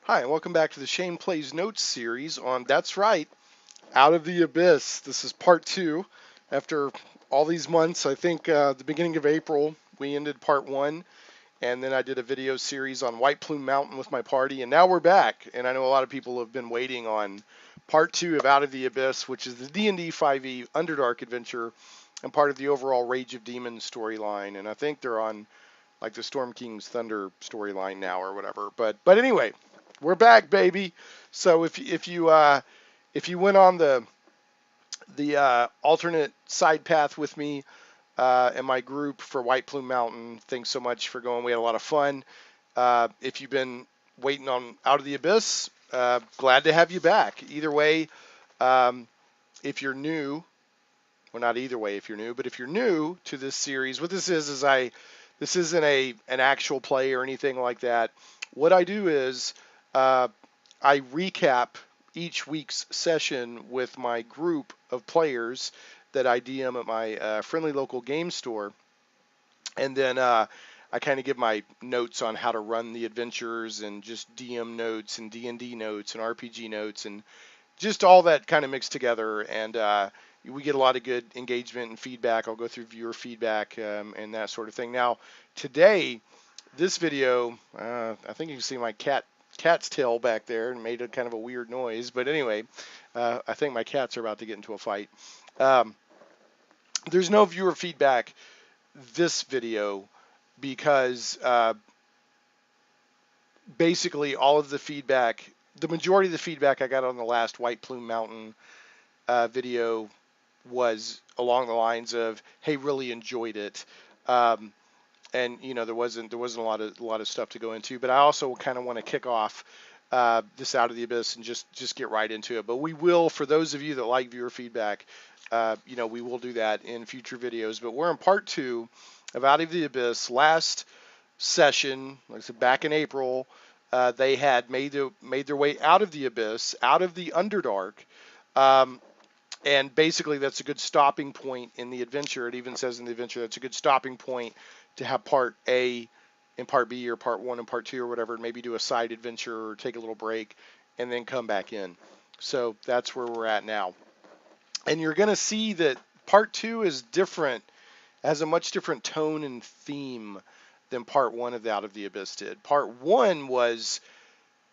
Hi, and welcome back to the Shane Plays Notes series on, that's right, Out of the Abyss. This is part two. After all these months, I think the beginning of April, we ended part one, and then I did a video series on White Plume Mountain with my party, and now we're back. And I know a lot of people have been waiting on part two of Out of the Abyss, which is the D&D 5e Underdark adventure and part of the overall Rage of Demons storyline. And I think they're on like the Storm King's Thunder storyline now or whatever. But anyway, we're back, baby. So if you went on the alternate side path with me and my group for White Plume Mountain, thanks so much for going. We had a lot of fun. If you've been waiting on Out of the Abyss, glad to have you back. Either way, if you're new, well, not either way if you're new, but if you're new to this series, what this is this isn't an actual play or anything like that. What I do is uh, I recap each week's session with my group of players that I DM at my friendly local game store, and then I kind of give my notes on how to run the adventures and just DM notes and D&D notes and RPG notes and just all that kind of mixed together. And we get a lot of good engagement and feedback. I'll go through viewer feedback and that sort of thing. Now, today, this video, I think you can see my cat's tail back there and made a kind of a weird noise. But anyway, I think my cats are about to get into a fight. Um, there's no viewer feedback this video because basically all of the feedback, the majority of the feedback I got on the last White Plume Mountain video was along the lines of, "Hey, really enjoyed it," and there wasn't a lot of stuff to go into. But I also kind of want to kick off this Out of the Abyss and just get right into it. But we will, for those of you that like viewer feedback, we will do that in future videos. But we're in part two of Out of the Abyss. Last session, like I said, back in April, they had made their way out of the Abyss, out of the Underdark. Um, and basically that's a good stopping point in the adventure. It even says in the adventure that's a good stopping point to have part A and part B, or part one and part two, or whatever, and maybe do a side adventure or take a little break and then come back in. So that's where we're at now. And you're going to see that part two is different, has a much different tone and theme than part one of the Out of the Abyss did. Part one was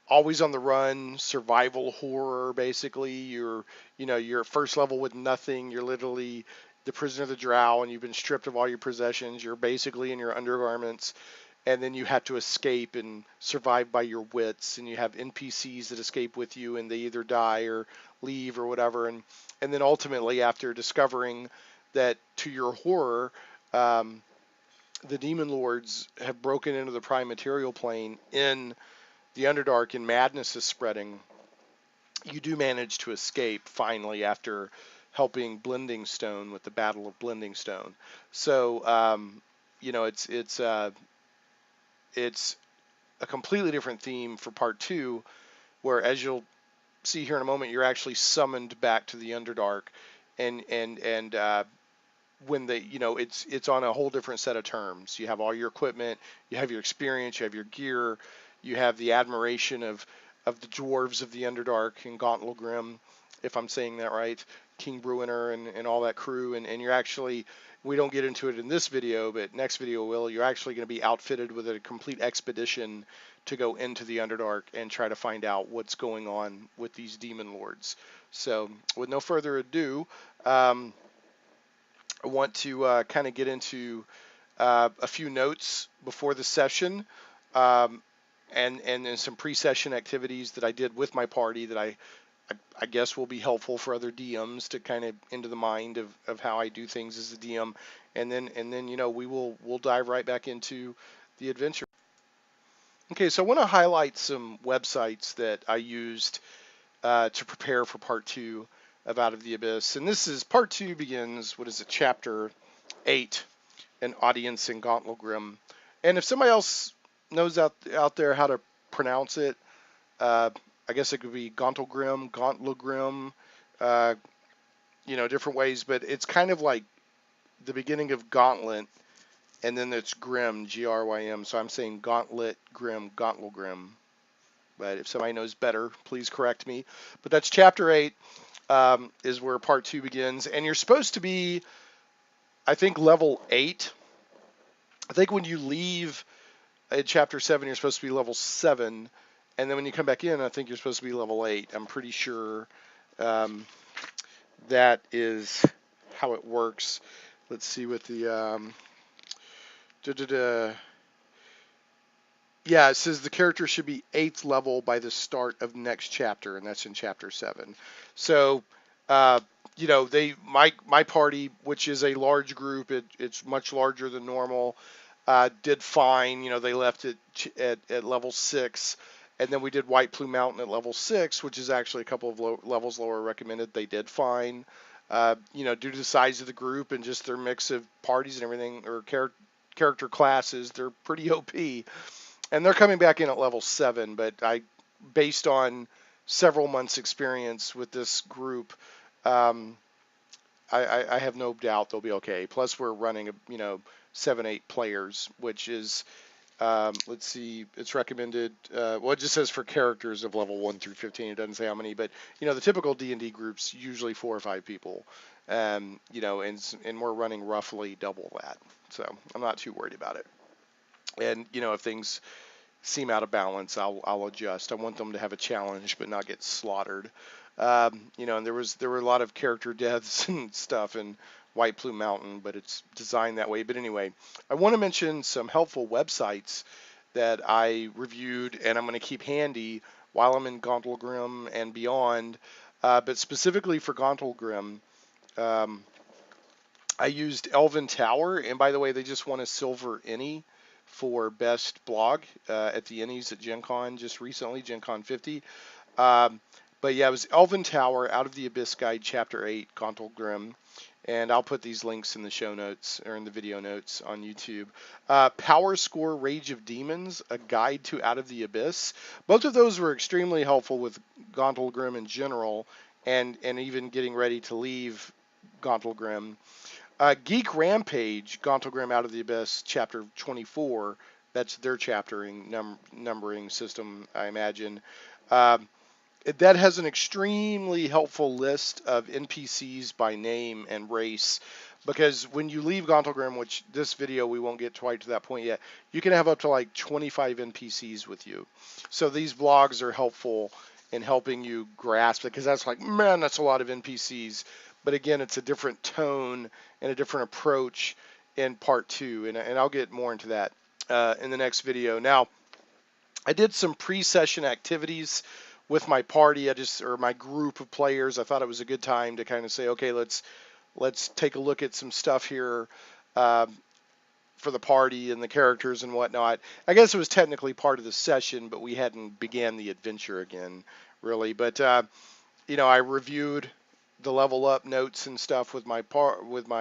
always on the run, survival horror. Basically, you're at first level with nothing. You're literally the prisoner of the drow, and you've been stripped of all your possessions. You're basically in your undergarments, and then you have to escape and survive by your wits. And you have NPCs that escape with you, and they either die or leave or whatever. And then ultimately, after discovering that, to your horror, the demon lords have broken into the prime material plane in the Underdark and madness is spreading, you do manage to escape finally after helping Blending Stone with the Battle of Blending Stone. So it's a completely different theme for part two, where, as you'll see here in a moment, you're actually summoned back to the Underdark, and when it's on a whole different set of terms. You have all your equipment, you have your experience, you have your gear, you have the admiration of the dwarves of the Underdark and Gauntlgrym, if I'm saying that right, King Bruenor and all that crew, and you're actually, we don't get into it in this video, but next video will, you're actually going to be outfitted with a complete expedition to go into the Underdark and try to find out what's going on with these demon lords. So with no further ado, I want to kind of get into a few notes before the session, and some pre-session activities that I did with my party that I guess will be helpful for other DMs to kind of into the mind of how I do things as a DM, and then we'll dive right back into the adventure. Okay, so I want to highlight some websites that I used to prepare for part two of Out of the Abyss. And this is part two, begins, what is it, chapter 8, an audience in Gauntlgrym. And if somebody else knows out there how to pronounce it, I guess it could be Gauntlgrym, different ways, but it's kind of like the beginning of Gauntlet, and then it's Grym, Grym. So I'm saying Gauntlet, Grym, Gauntlgrym. but if somebody knows better, please correct me. But that's chapter 8, is where part 2 begins, and you're supposed to be, I think, level 8. I think when you leave in chapter 7, you're supposed to be level 7, and then when you come back in, I think you're supposed to be level 8. I'm pretty sure um, that is how it works. Let's see what the yeah, it says the character should be 8th level by the start of next chapter, and that's in chapter 7. So, uh, my party, which is a large group, it's much larger than normal, did fine. They left it at level 6, and then we did White Plume Mountain at level 6, which is actually a couple of levels lower recommended. They did fine. Due to the size of the group and just their mix of parties and everything, or character classes, they're pretty OP. And they're coming back in at level 7, but based on several months' experience with this group, um, I have no doubt they'll be okay. Plus, we're running, 7, 8 players, which is, let's see, it's recommended. Well, it just says for characters of level 1 through 15. It doesn't say how many, but the typical D&D groups usually 4 or 5 people, and we're running roughly double that. So I'm not too worried about it. And if things seem out of balance, I'll adjust. I want them to have a challenge but not get slaughtered. And there were a lot of character deaths and stuff in White Plume Mountain, but it's designed that way. But anyway, I want to mention some helpful websites that I reviewed and I'm going to keep handy while I'm in Gauntlgrym and beyond. But specifically for Gauntlgrym, I used Elven Tower, and by the way, they just won a silver Ennie for best blog at the Ennies at Gen Con just recently, Gen Con 50. But yeah, it was Elven Tower, Out of the Abyss Guide, Chapter 8, Gauntlgrym. And I'll put these links in the show notes or in the video notes on YouTube. Power Score Rage of Demons, a guide to Out of the Abyss. Both of those were extremely helpful with Gauntlgrym in general, and even getting ready to leave Gauntlgrym. Geek Rampage, Gauntlgrym Out of the Abyss, Chapter 24. That's their chaptering numbering system, I imagine. That has an extremely helpful list of NPCs by name and race, because when you leave Gauntlgrym, which this video we won't get quite to that point yet, you can have up to like 25 NPCs with you. So these blogs are helpful in helping you grasp it, because that's like, man, that's a lot of NPCs. But again, it's a different tone and a different approach in part 2, and I'll get more into that in the next video. Now, I did some pre-session activities with my party, or my group of players. I thought it was a good time to kind of say, okay, let's take a look at some stuff here for the party and the characters and whatnot. I guess it was technically part of the session, but we hadn't began the adventure again, really. But I reviewed the level up notes and stuff with my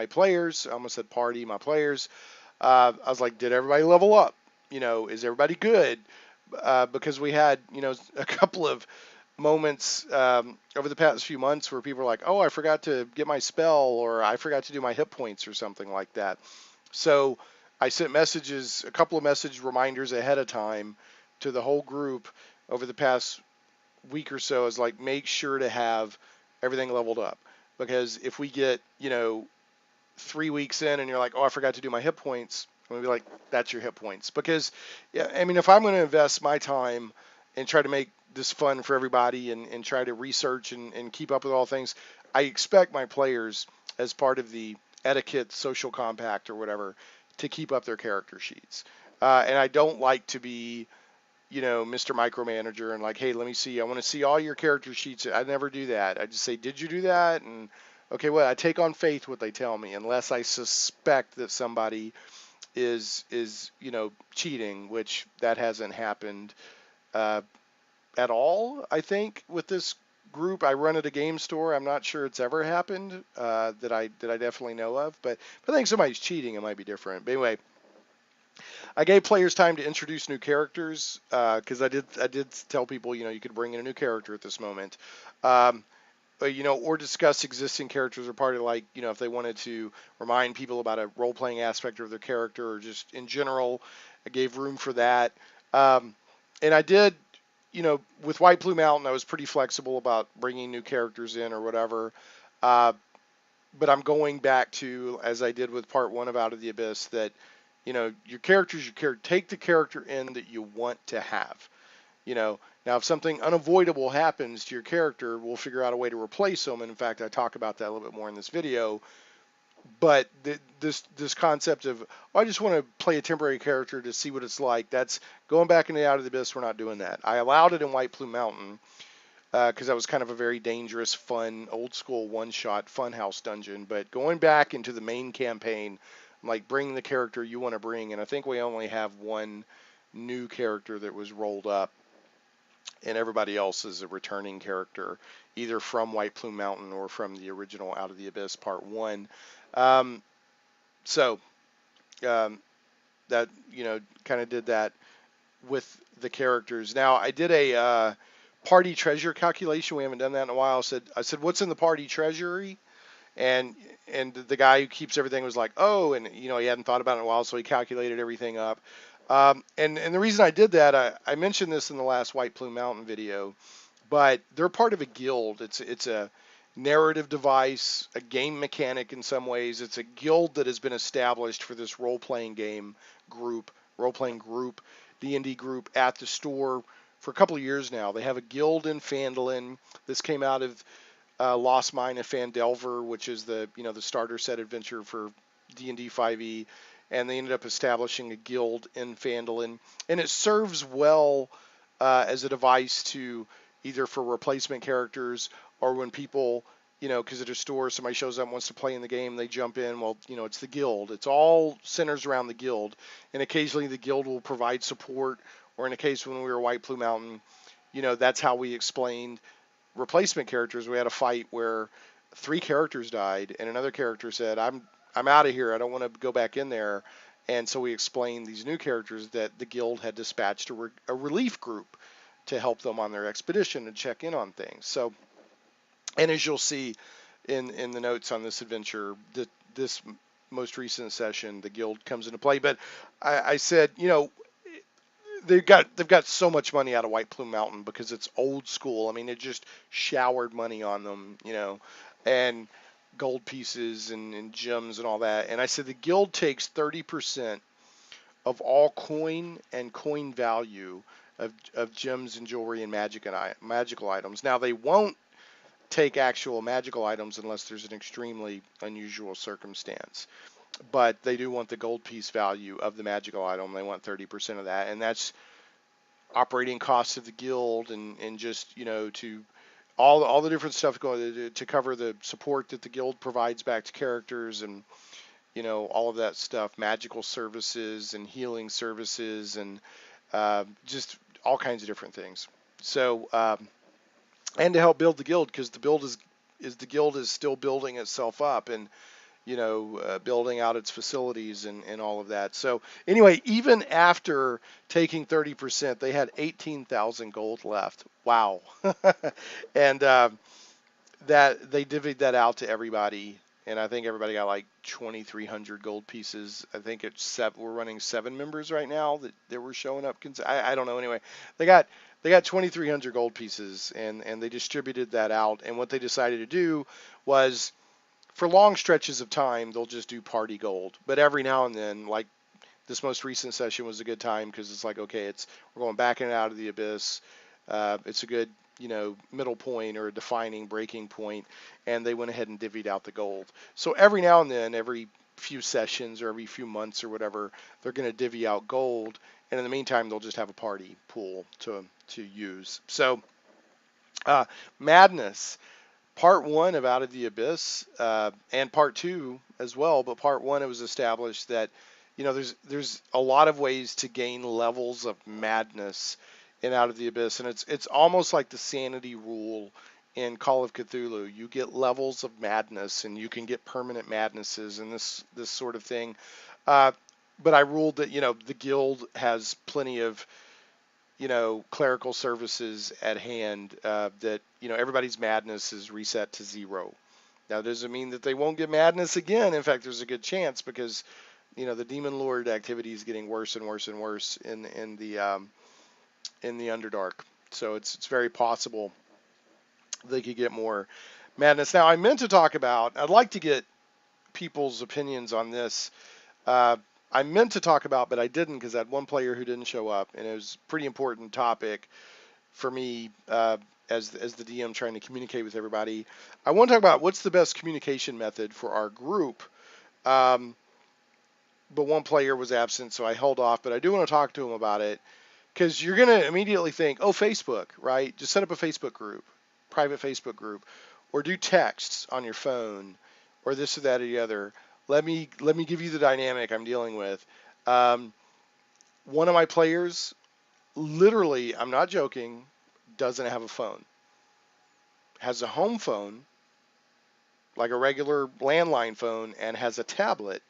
players. I almost said party, my players. I was like, did everybody level up? Is everybody good? Because we had, a couple of moments over the past few months where people are like, oh, I forgot to get my spell, or I forgot to do my hit points or something like that. So I sent a couple of message reminders ahead of time to the whole group over the past week or so. Is like, make sure to have everything leveled up, because if we get 3 weeks in and you're like, oh, I forgot to do my hit points, I'm gonna be like, that's your hit points. Because if I'm going to invest my time and try to make this fun for everybody and try to research and keep up with all things, I expect my players, as part of the etiquette social compact or whatever, to keep up their character sheets. And I don't like to be Mr. Micromanager and like, hey, let me see, I want to see all your character sheets. I never do that. I just say, did you do that? And okay, well, I take on faith what they tell me, unless I suspect that somebody is cheating, which that hasn't happened at all, I think, with this group. I run at a game store. I'm not sure it's ever happened that I definitely know of, but if I think somebody's cheating, it might be different. But anyway, I gave players time to introduce new characters, because I did tell people, you could bring in a new character at this moment. Or discuss existing characters or party, like, if they wanted to remind people about a role-playing aspect of their character, or just in general, I gave room for that. And I did with White Plume Mountain, I was pretty flexible about bringing new characters in or whatever. Uh, but I'm going back to, as I did with part 1 of Out of the Abyss, that, your characters, take the character in that you want to have. Now if something unavoidable happens to your character, we'll figure out a way to replace them. And in fact, I talk about that a little bit more in this video. But this concept of, I just want to play a temporary character to see what it's like, that's going back into Out of the Abyss. We're not doing that. I allowed it in White Plume Mountain because that was kind of a very dangerous, fun, old school one-shot funhouse dungeon. But going back into the main campaign, like, bring the character you want to bring, and I think we only have one new character that was rolled up, and everybody else is a returning character, either from White Plume Mountain or from the original Out of the Abyss Part 1. So that, kind of did that with the characters. Now, I did a party treasure calculation. We haven't done that in a while. I said, what's in the party treasury? And the guy who keeps everything was like, oh, and he hadn't thought about it in a while, so he calculated everything up. And the reason I did that, I mentioned this in the last White Plume Mountain video, but they're part of a guild. It's a narrative device, a game mechanic in some ways. It's a guild that has been established for this role-playing group, D&D group at the store for a couple of years now. They have a guild in Phandalin. This came out of Lost Mine of Phandelver, which is the starter set adventure for D&D 5e, and they ended up establishing a guild in Phandalin, and it serves well as a device to either for replacement characters or when people, because at a store somebody shows up and wants to play in the game, they jump in. Well, it's the guild. It's all centers around the guild, and occasionally the guild will provide support. Or in a case when we were White Plume Mountain, that's how we explained replacement characters. We had a fight where 3 characters died, and another character said, I'm out of here. I don't want to go back in there. And so we explained these new characters that the guild had dispatched a relief group to help them on their expedition and check in on things. So, and as you'll see in the notes on this adventure, this most recent session, the guild comes into play. But I said, they've got so much money out of White Plume Mountain because it's old school. I mean, it just showered money on them, and gold pieces and gems and all that. And I said the guild takes 30% of all coin and coin value of gems and jewelry and magical items. Now, they won't take actual magical items unless there's an extremely unusual circumstance. But they do want the gold piece value of the magical item. They want 30% of that. And that's operating costs of the guild and just, to all the different stuff going to cover the support that the guild provides back to characters and, all of that stuff, magical services and healing services and just all kinds of different things. So, and to help build the guild, because the guild is still building itself up and, building out its facilities and all of that. So anyway, even after taking 30%, they had 18,000 gold left. Wow. And that they divvied that out to everybody. And I think everybody got like 2,300 gold pieces. I think we're running 7 members right now that were showing up. I don't know. Anyway, they got 2,300 gold pieces and they distributed that out. And what they decided to do was, for long stretches of time, they'll just do party gold. But every now and then, like this most recent session was a good time because it's like, okay, we're going back in and out of the abyss. It's a good, middle point or a defining breaking point, and they went ahead and divvied out the gold. So every now and then, every few sessions or every few months or whatever, they're going to divvy out gold, and in the meantime, they'll just have a party pool to use. So, Madness. Part 1 of Out of the Abyss, and Part 2 as well, but Part 1 it was established that, there's a lot of ways to gain levels of madness in Out of the Abyss, and it's almost like the sanity rule in Call of Cthulhu. You get levels of madness, and you can get permanent madnesses and this sort of thing. But I ruled that, the guild has plenty of clerical services at hand that, everybody's madness is reset to 0. Now, does it mean that they won't get madness again? In fact, there's a good chance because, the Demon Lord activity is getting worse and worse and worse in the Underdark. So it's very possible they could get more madness. Now, I meant to talk about, I'd like to get people's opinions on this. Uh, I meant to talk about, but I didn't because I had one player who didn't show up, and it was a pretty important topic for me as the DM trying to communicate with everybody. I want to talk about what's the best communication method for our group. Um, but one player was absent, so I held off. But I do want to talk to him about it because you're going to immediately think, oh, Facebook, right? Just set up a Facebook group, private Facebook group, or do texts on your phone, or this or that or the other. Let me give you the dynamic I'm dealing with. Um, One of my players, literally, I'm not joking, doesn't have a phone. Has a home phone, like a regular landline phone, and has a tablet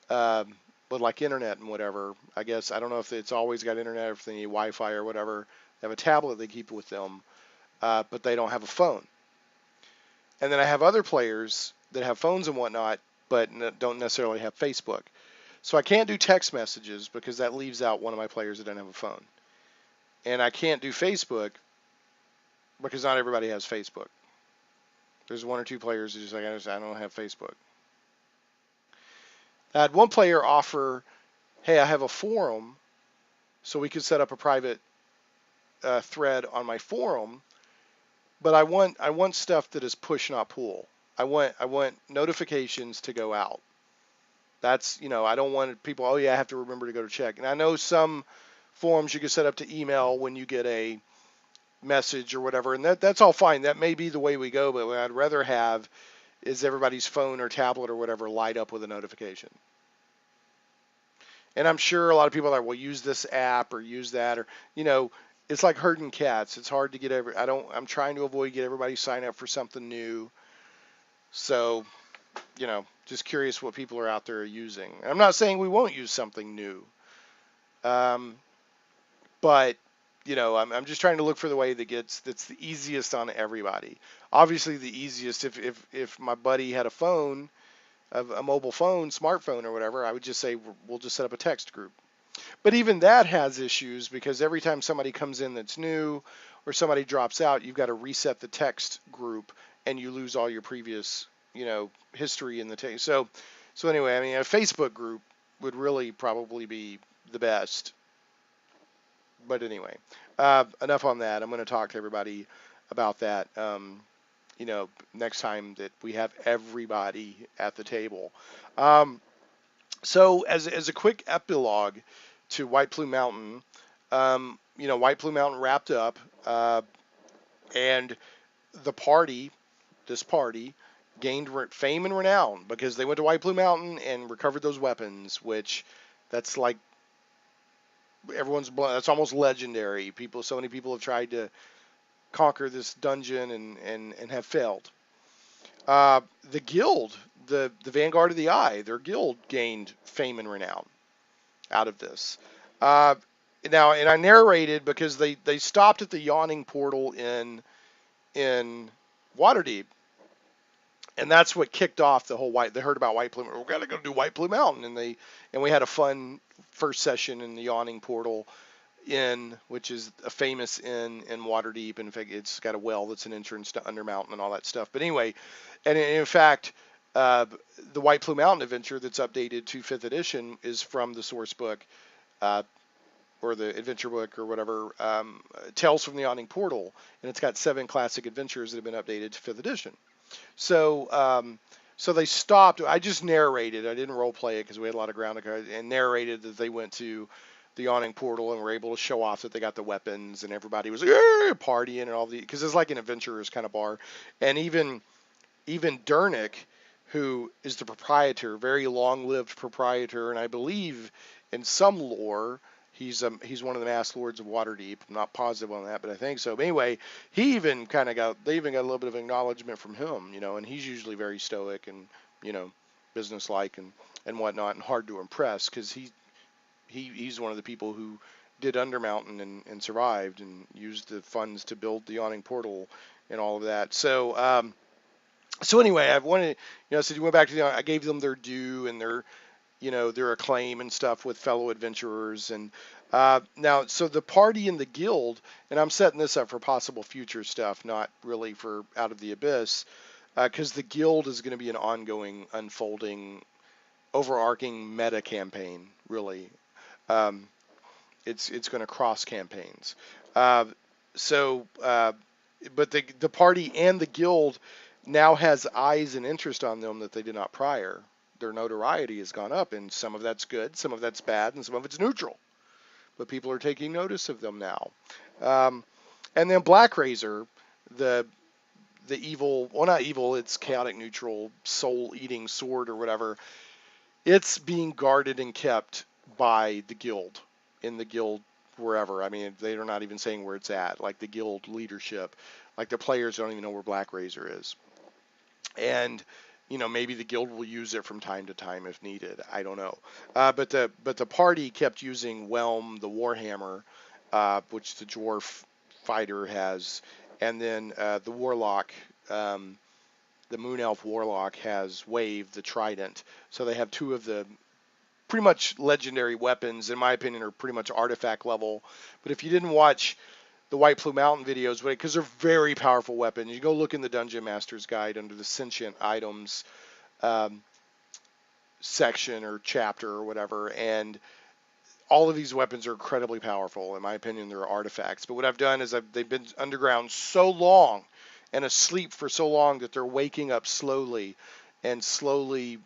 um, with like internet and whatever. I guess I don't know if it's always got internet or if they need Wi-Fi or whatever. They have a tablet they keep with them, but they don't have a phone. And then I have other players that have phones and whatnot, but don't necessarily have Facebook. So I can't do text messages because that leaves out one of my players that doesn't have a phone. And I can't do Facebook because not everybody has Facebook. There's one or two players who just like, I don't have Facebook. I had one player offer, hey, I have a forum, so we could set up a private thread on my forum, but I want stuff that is push, not pull. I want notifications to go out. That's, I don't want people, oh yeah, I have to remember to go to check. And I know some forums you can set up to email when you get a message or whatever, and that's all fine. That may be the way we go, but what I'd rather have is everybody's phone or tablet or whatever light up with a notification. And I'm sure a lot of people are like, well, use this app or use that, or it's like herding cats. It's hard to get I'm trying to avoid get everybody sign up for something new. So, just curious what people are out there using. I'm not saying we won't use something new. But I'm just trying to look for the way that's the easiest on everybody. Obviously, the easiest if my buddy had a phone, a mobile phone, smartphone, or whatever, I would just say we'll just set up a text group. But even that has issues because every time somebody comes in that's new or somebody drops out, you've got to reset the text group and you lose all your previous history in the text. So anyway, I mean, a Facebook group would really probably be the best. But anyway, enough on that. I'm going to talk to everybody about that, next time that we have everybody at the table. So as a quick epilogue to White Plume Mountain, White Plume Mountain wrapped up, and this party, gained fame and renown because they went to White Plume Mountain and recovered those weapons, which that's like that's almost legendary. So many people have tried to conquer this dungeon and have failed. The guild, the Vanguard of the Eye, their guild gained fame and renown out of this. Now, and I narrated because they stopped at the yawning portal in Waterdeep, and that's what kicked off the whole They heard about White Plume. We're gonna go do White Plume Mountain, and we had a fun first session in the yawning portal which is a famous inn in Waterdeep. In fact, it's got a well that's an entrance to Undermountain and all that stuff. But anyway, and in fact, the White Plume Mountain adventure that's updated to 5th edition is from the source book, or the adventure book or whatever, Tales from the Yawning Portal, and it's got 7 classic adventures that have been updated to 5th edition. So they stopped. I just narrated. I didn't role play it because we had a lot of ground to cover, and narrated that they went to the yawning portal and were able to show off that they got the weapons, and everybody was partying and all because it's like an adventurer's kind of bar. And even Dernick, who is the proprietor, very long-lived proprietor, and I believe in some lore he's one of the masked lords of Waterdeep. I'm not positive on that, but I think so. But anyway, they even got a little bit of acknowledgement from him, and he's usually very stoic and businesslike and whatnot, and hard to impress because he's one of the people who did Undermountain and survived and used the funds to build the yawning portal and all of that. So anyway, I wanted, so you went back to I gave them their due and their acclaim and stuff with fellow adventurers, and Now, so the party and the guild, and I'm setting this up for possible future stuff, not really for Out of the Abyss, because the guild is going to be an ongoing, unfolding, overarching meta campaign. Really, um, it's going to cross campaigns. Uh, so, but the party and the guild now has eyes and interest on them that they did not prior. Their notoriety has gone up, and some of that's good, some of that's bad, and some of it's neutral. But people are taking notice of them now. Um, and then Black Razor, the evil, well, not evil, it's chaotic neutral, soul eating sword or whatever. It's being guarded and kept by the guild, in the guild wherever. I mean, they're not even saying where it's at, like the guild leadership. Like the players don't even know where Black Razor is. And maybe the guild will use it from time to time if needed. I don't know. But the party kept using Whelm, the Warhammer, which the dwarf fighter has, and then the warlock, the Moon Elf warlock has Wave, the trident. So they have two of the pretty much legendary weapons, in my opinion, are pretty much artifact level. But if you didn't watch the White Plume Mountain videos, because they're very powerful weapons, you go look in the Dungeon Master's Guide under the Sentient Items um, section or chapter or whatever, and all of these weapons are incredibly powerful. In my opinion, they're artifacts. But what I've done is they've been underground so long and asleep for so long that they're waking up slowly and slowly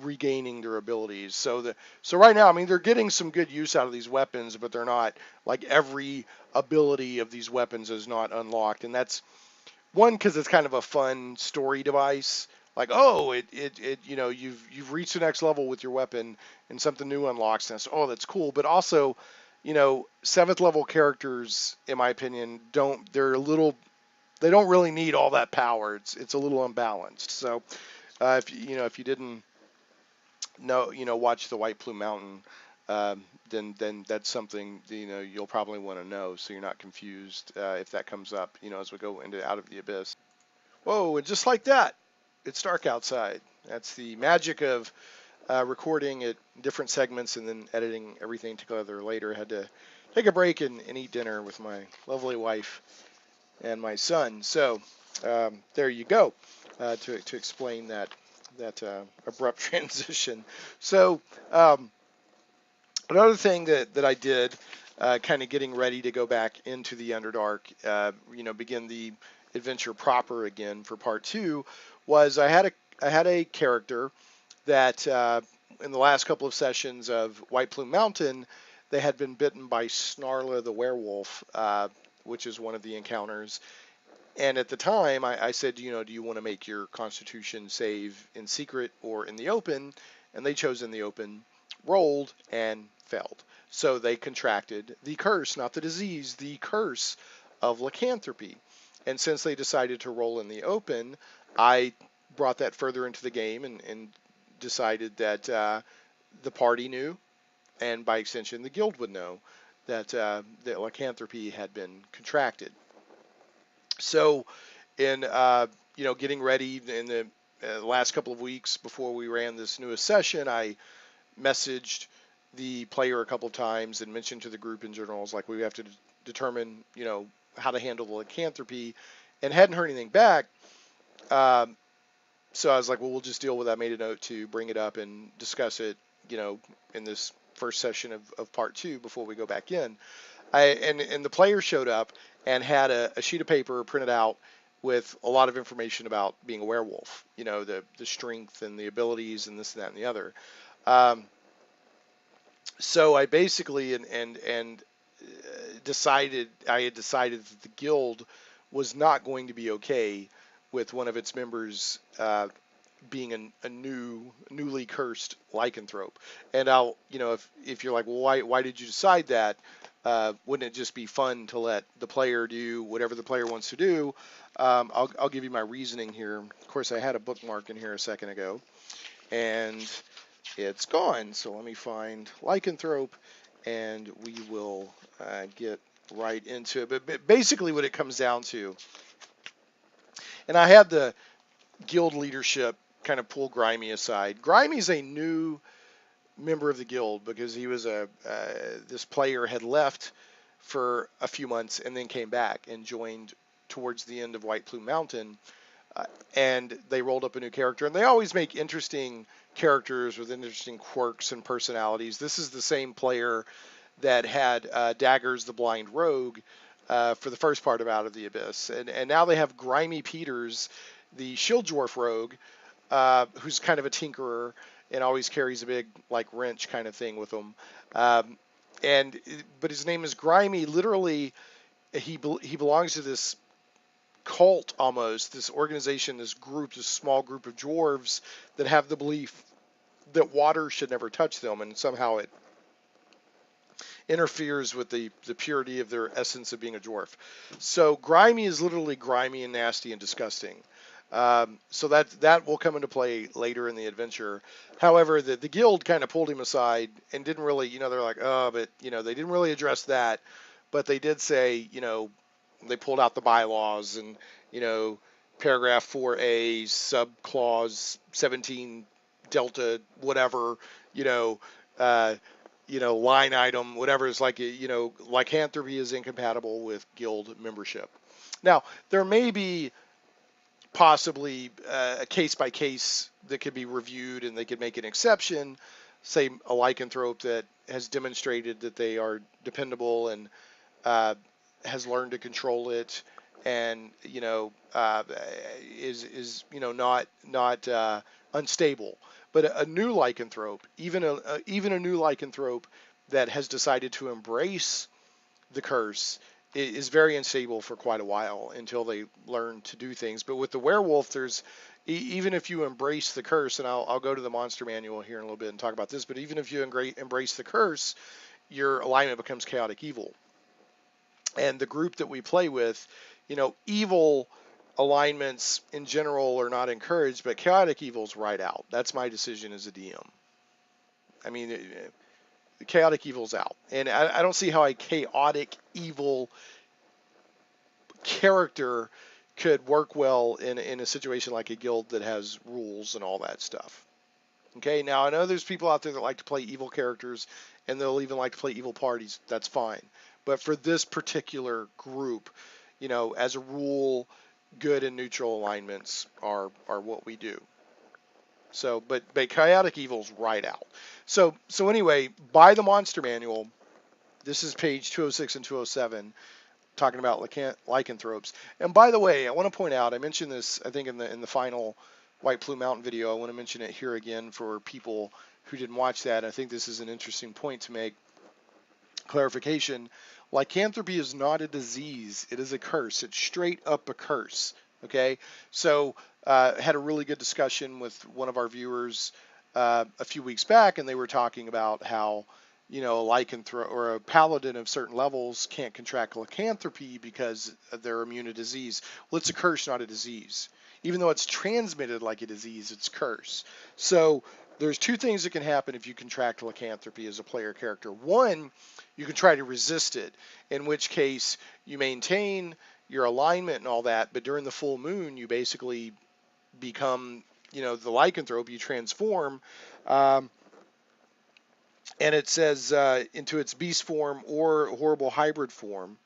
regaining their abilities. So right now, I mean, they're getting some good use out of these weapons, but they're not, like, every ability of these weapons is not unlocked. And that's one, because it's kind of a fun story device. Like, oh, you've reached the next level with your weapon and something new unlocks, and oh, that's cool. But also, seventh level characters, in my opinion, they don't really need all that power. It's a little unbalanced. So if you didn't watch the White Plume Mountain, then that's something you'll probably want to know, so you're not confused if that comes up as we go into Out of the Abyss. Whoa! And just like that, it's dark outside. That's the magic of recording at different segments and then editing everything together later. I had to take a break and eat dinner with my lovely wife and my son. So there you go, to explain that abrupt transition. So another thing that I did, kind of getting ready to go back into the Underdark, begin the adventure proper again for part 2, was I had a character that in the last couple of sessions of White Plume Mountain, they had been bitten by Snarla the werewolf, which is one of the encounters. And at the time, I said, do you want to make your Constitution save in secret or in the open? And they chose in the open, rolled, and failed. So they contracted the curse, not the disease, the curse of lycanthropy. And since they decided to roll in the open, I brought that further into the game and decided that the party knew, and by extension, the guild would know that lycanthropy had been contracted. So, in getting ready in the last couple of weeks before we ran this newest session, I messaged the player a couple of times and mentioned to the group in general, like, we have to determine, how to handle the lycanthropy, and hadn't heard anything back. So I was like, well, we'll just deal with that. I made a note to bring it up and discuss it, in this first session of part 2 before we go back in. And the player showed up and had a sheet of paper printed out with a lot of information about being a werewolf, the strength and the abilities and this and that and the other. So I basically decided that the guild was not going to be okay with one of its members being a newly cursed lycanthrope. And if you're like, well, why did you decide that? Wouldn't it just be fun to let the player do whatever the player wants to do? I'll give you my reasoning here. Of course, I had a bookmark in here a second ago, and it's gone. So let me find lycanthrope, and we will get right into it. But basically what it comes down to, and I had the guild leadership kind of pull Grimy aside. Grimy's a new member of the guild because he was this player had left for a few months and then came back and joined towards the end of White Plume Mountain, uh, and they rolled up a new character. And they always make interesting characters with interesting quirks and personalities. This is the same player that had Daggers the Blind Rogue for the first part of Out of the Abyss. And now they have Grimy Peters, the Shield Dwarf Rogue, who's kind of a tinkerer and always carries a big like wrench kind of thing with him. Um, but his name is Grimy. Literally, he belongs to this cult almost, this organization, this group, this small group of dwarves that have the belief that water should never touch them, and somehow it interferes with the purity of their essence of being a dwarf. So grimy is literally grimy and nasty and disgusting. So that will come into play later in the adventure. However, the guild kind of pulled him aside and didn't really, they're like, oh, but, they didn't really address that. But they did say, they pulled out the bylaws and, paragraph 4A, subclause 17, delta, whatever, uh, line item, whatever is like, lycanthropy is incompatible with guild membership. Now, there may be possibly a case by case that could be reviewed and they could make an exception, say a lycanthrope that has demonstrated that they are dependable and has learned to control it and, is not unstable. But a new lycanthrope, even a new lycanthrope that has decided to embrace the curse is very unstable for quite a while until they learn to do things. But with the werewolf, there's even if you embrace the curse, and I'll go to the monster manual here in a little bit and talk about this, but even if you embrace the curse, your alignment becomes chaotic evil. And the group that we play with, evil alignments in general are not encouraged, but chaotic evil's right out. That's my decision as a DM. I mean, the chaotic evil's out. And I don't see how a chaotic evil character could work well in a situation like a guild that has rules and all that stuff. Okay, now I know there's people out there that like to play evil characters and they'll even like to play evil parties. That's fine. But for this particular group, as a rule, good and neutral alignments are what we do. So, but chaotic evil's right out. So anyway, by the monster manual, this is page 206 and 207, talking about lycanthropes. And by the way, I want to point out, I mentioned this, I think in the final White Plume Mountain video. I want to mention it here again for people who didn't watch that. I think this is an interesting point to make. Clarification: lycanthropy is not a disease; it is a curse. It's straight up a curse. Okay, so had a really good discussion with one of our viewers a few weeks back, and they were talking about how a lycanthrope or a paladin of certain levels can't contract lycanthropy because they're immune to disease. Well, it's a curse, not a disease. Even though it's transmitted like a disease, it's curse. So there's two things that can happen if you contract lycanthropy as a player character. One, you can try to resist it, in which case you maintain your alignment and all that, but during the full moon, you basically become, the lycanthrope, you transform, and it says into its beast form or horrible hybrid form.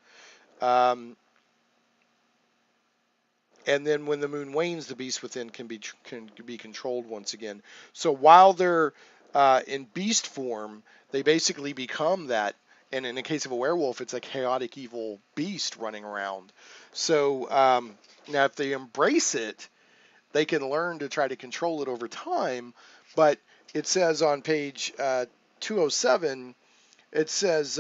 And then when the moon wanes, the beast within can be controlled once again. So while they're in beast form, they basically become that. And in the case of a werewolf, it's a chaotic evil beast running around. So now if they embrace it, they can learn to try to control it over time. But it says on page 207, it says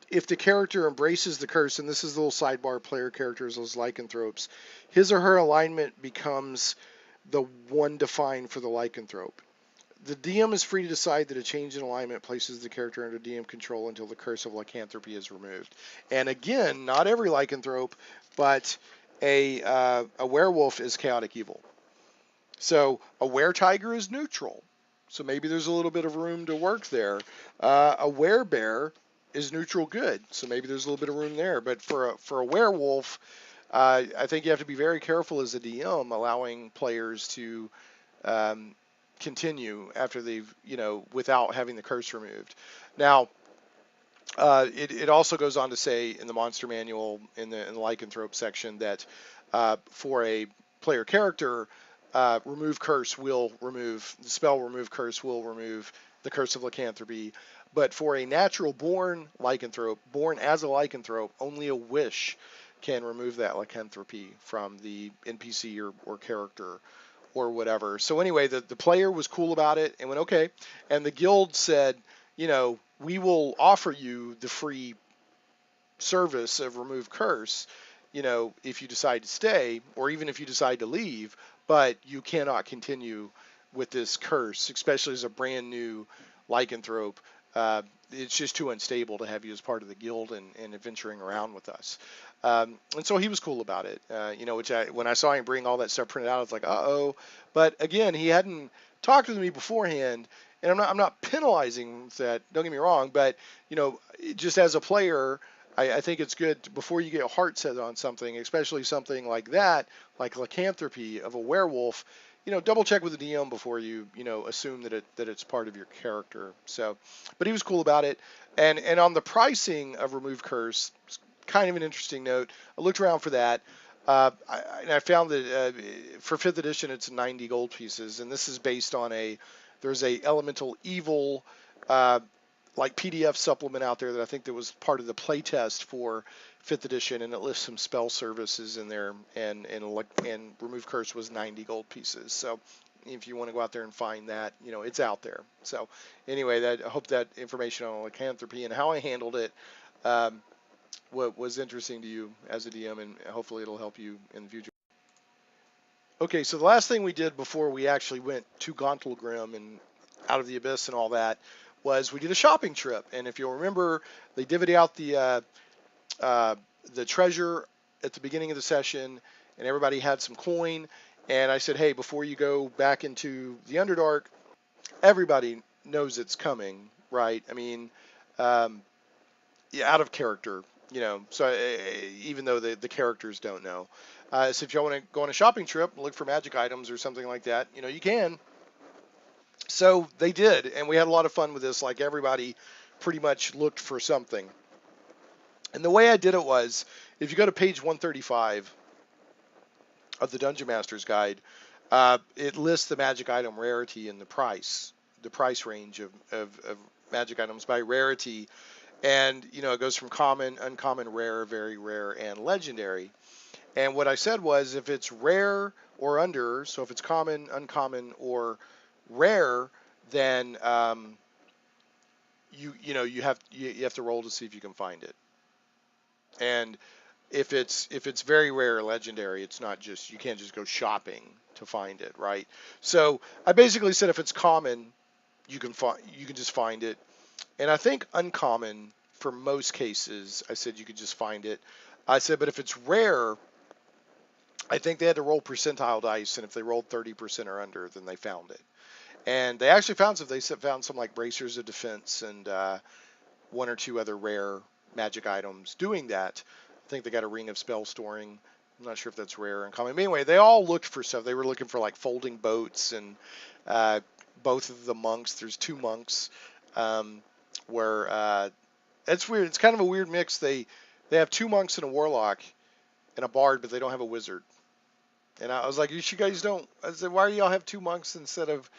if the character embraces the curse, and this is the little sidebar, player characters, those lycanthropes, his or her alignment becomes the one defined for the lycanthrope. The DM is free to decide that a change in alignment places the character under DM control until the curse of lycanthropy is removed. And again, not every lycanthrope, but a werewolf is chaotic evil. So a were-tiger is neutral. So maybe there's a little bit of room to work there. A were-bear is neutral good. So maybe there's a little bit of room there. But for a werewolf, I think you have to be very careful as a DM allowing players to continue after they've, without having the curse removed. Now, it also goes on to say in the monster manual in the lycanthrope section that for a player character, the spell remove curse will remove the curse of lycanthropy. But for a natural born lycanthrope, born as a lycanthrope, only a wish can remove that lycanthropy from the NPC or character or whatever. So anyway, the player was cool about it and went, okay. And the guild said, we will offer you the free service of remove curse, if you decide to stay, or even if you decide to leave, but you cannot continue with this curse, especially as a brand new lycanthrope. It's just too unstable to have you as part of the guild and adventuring around with us. And so he was cool about it, when I saw him bring all that stuff printed out, I was like, uh-oh. But again, he hadn't talked with me beforehand, and I'm not penalizing that, don't get me wrong, but, just as a player, I think it's good before you get heart set on something, especially something like that, like lycanthropy of a werewolf, double check with the DM before you, assume that it's part of your character. So, but he was cool about it. And on the pricing of remove curse, kind of an interesting note. I looked around for that. And I found that for 5th edition, it's 90 gold pieces. And this is based on there's a elemental evil, like PDF supplement out there that I think that was part of the playtest for 5th edition, and it lists some spell services in there, and remove curse was 90 gold pieces. So if you want to go out there and find that, it's out there. So anyway, I hope that information on lycanthropy and how I handled it what was interesting to you as a DM, and hopefully it'll help you in the future. Okay, so the last thing we did before we actually went to Gauntlgrym and Out of the Abyss and all that was we did a shopping trip. And if you'll remember, they divvied out the treasure at the beginning of the session, and everybody had some coin. And I said, hey, before you go back into the Underdark, everybody knows it's coming, right? I mean, out of character, so even though the characters don't know. So if y'all want to go on a shopping trip and look for magic items or something like that, you can. So they did, and we had a lot of fun with this. Like, everybody pretty much looked for something. And the way I did it was, if you go to page 135 of the Dungeon Master's Guide, it lists the magic item rarity and the price range of magic items by rarity. And, it goes from common, uncommon, rare, very rare, and legendary. And what I said was, if it's rare or under, so if it's common, uncommon, or rare, then you have to roll to see if you can find it. And if it's very rare or legendary, it's not just, you can't just go shopping to find it, right? So I basically said if it's common, you can just find it. And I think uncommon, for most cases, I said you could just find it. I said, but if it's rare, I think they had to roll percentile dice, and if they rolled 30% or under, then they found it. And they actually found some. They found some like bracers of defense and one or two other rare magic items doing that. I think they got a ring of spell storing. I'm not sure if that's rare or uncommon. But anyway, they all looked for stuff. They were looking for like folding boats, and both of the monks. There's 2 monks where it's weird. It's kind of a weird mix. They have 2 monks and a warlock and a bard, but they don't have a wizard. And I was like, you guys don't. I said, why do y'all have 2 monks instead of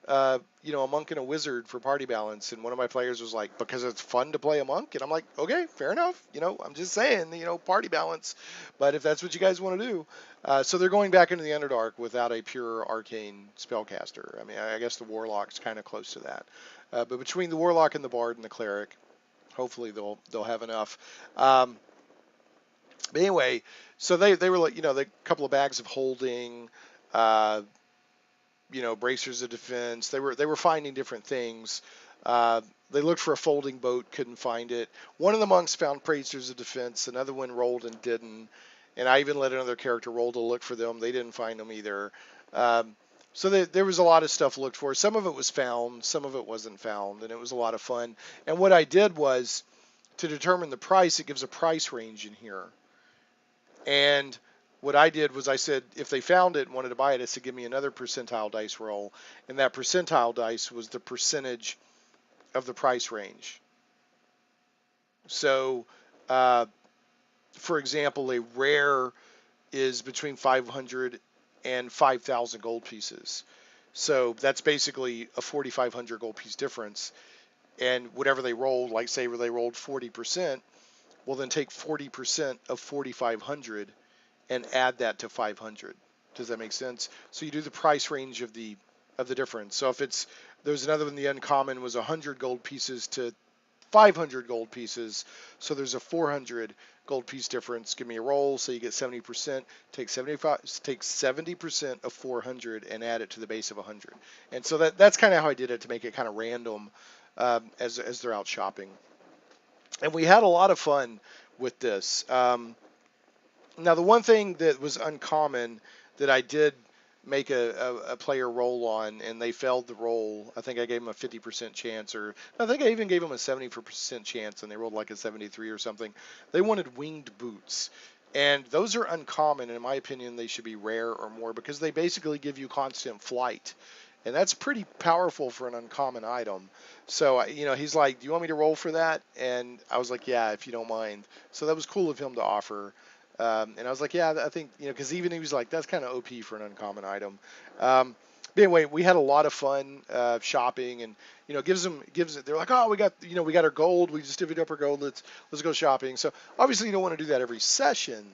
a monk and a wizard for party balance? And one of my players was like, because it's fun to play a monk. And I'm like, okay, fair enough. I'm just saying, party balance. But if that's what you guys want to do. So they're going back into the Underdark without a pure arcane spellcaster. I mean, I guess the warlock's kind of close to that. But between the warlock and the bard and the cleric, hopefully they'll have enough. But anyway, so they were like, the couple of bags of holding, bracers of defense. They were finding different things. They looked for a folding boat, couldn't find it. One of the monks found bracers of defense. Another one rolled and didn't. And I even let another character roll to look for them. They didn't find them either. So there was a lot of stuff looked for. Some of it was found, some of it wasn't found, and it was a lot of fun. And what I did was, to determine the price, it gives a price range in here. And what I did was I said if they found it and wanted to buy it, I said give me another percentile dice roll, and that percentile dice was the percentage of the price range. So, for example, a rare is between 500 and 5,000 gold pieces. So that's basically a 4,500 gold piece difference. And whatever they rolled, like say they rolled 40%, well then take 40% of 4,500 and add that to 500. Does that make sense? So you do the price range of the difference. So if there's another one, the uncommon was 100 gold pieces to 500 gold pieces. So there's a 400 gold piece difference. Give me a roll, so you get 70%. Take 70% of 400 and add it to the base of 100. And so that's kind of how I did it to make it kind of random as they're out shopping. And we had a lot of fun with this. Now, the one thing that was uncommon that I did make a player roll on, and they failed the roll. I think I gave them a 50% chance, or I think I even gave them a 70% chance, and they rolled like a 73 or something. They wanted winged boots. And those are uncommon. In my opinion, they should be rare or more because they basically give you constant flight. And that's pretty powerful for an uncommon item. So, he's like, do you want me to roll for that? And I was like, yeah, if you don't mind. So that was cool of him to offer. And I was like, yeah, I think, because even he was like, that's kind of OP for an uncommon item. But anyway, we had a lot of fun shopping, and they're like, oh, we got our gold, we just divvied up our gold, let's go shopping. So obviously you don't want to do that every session,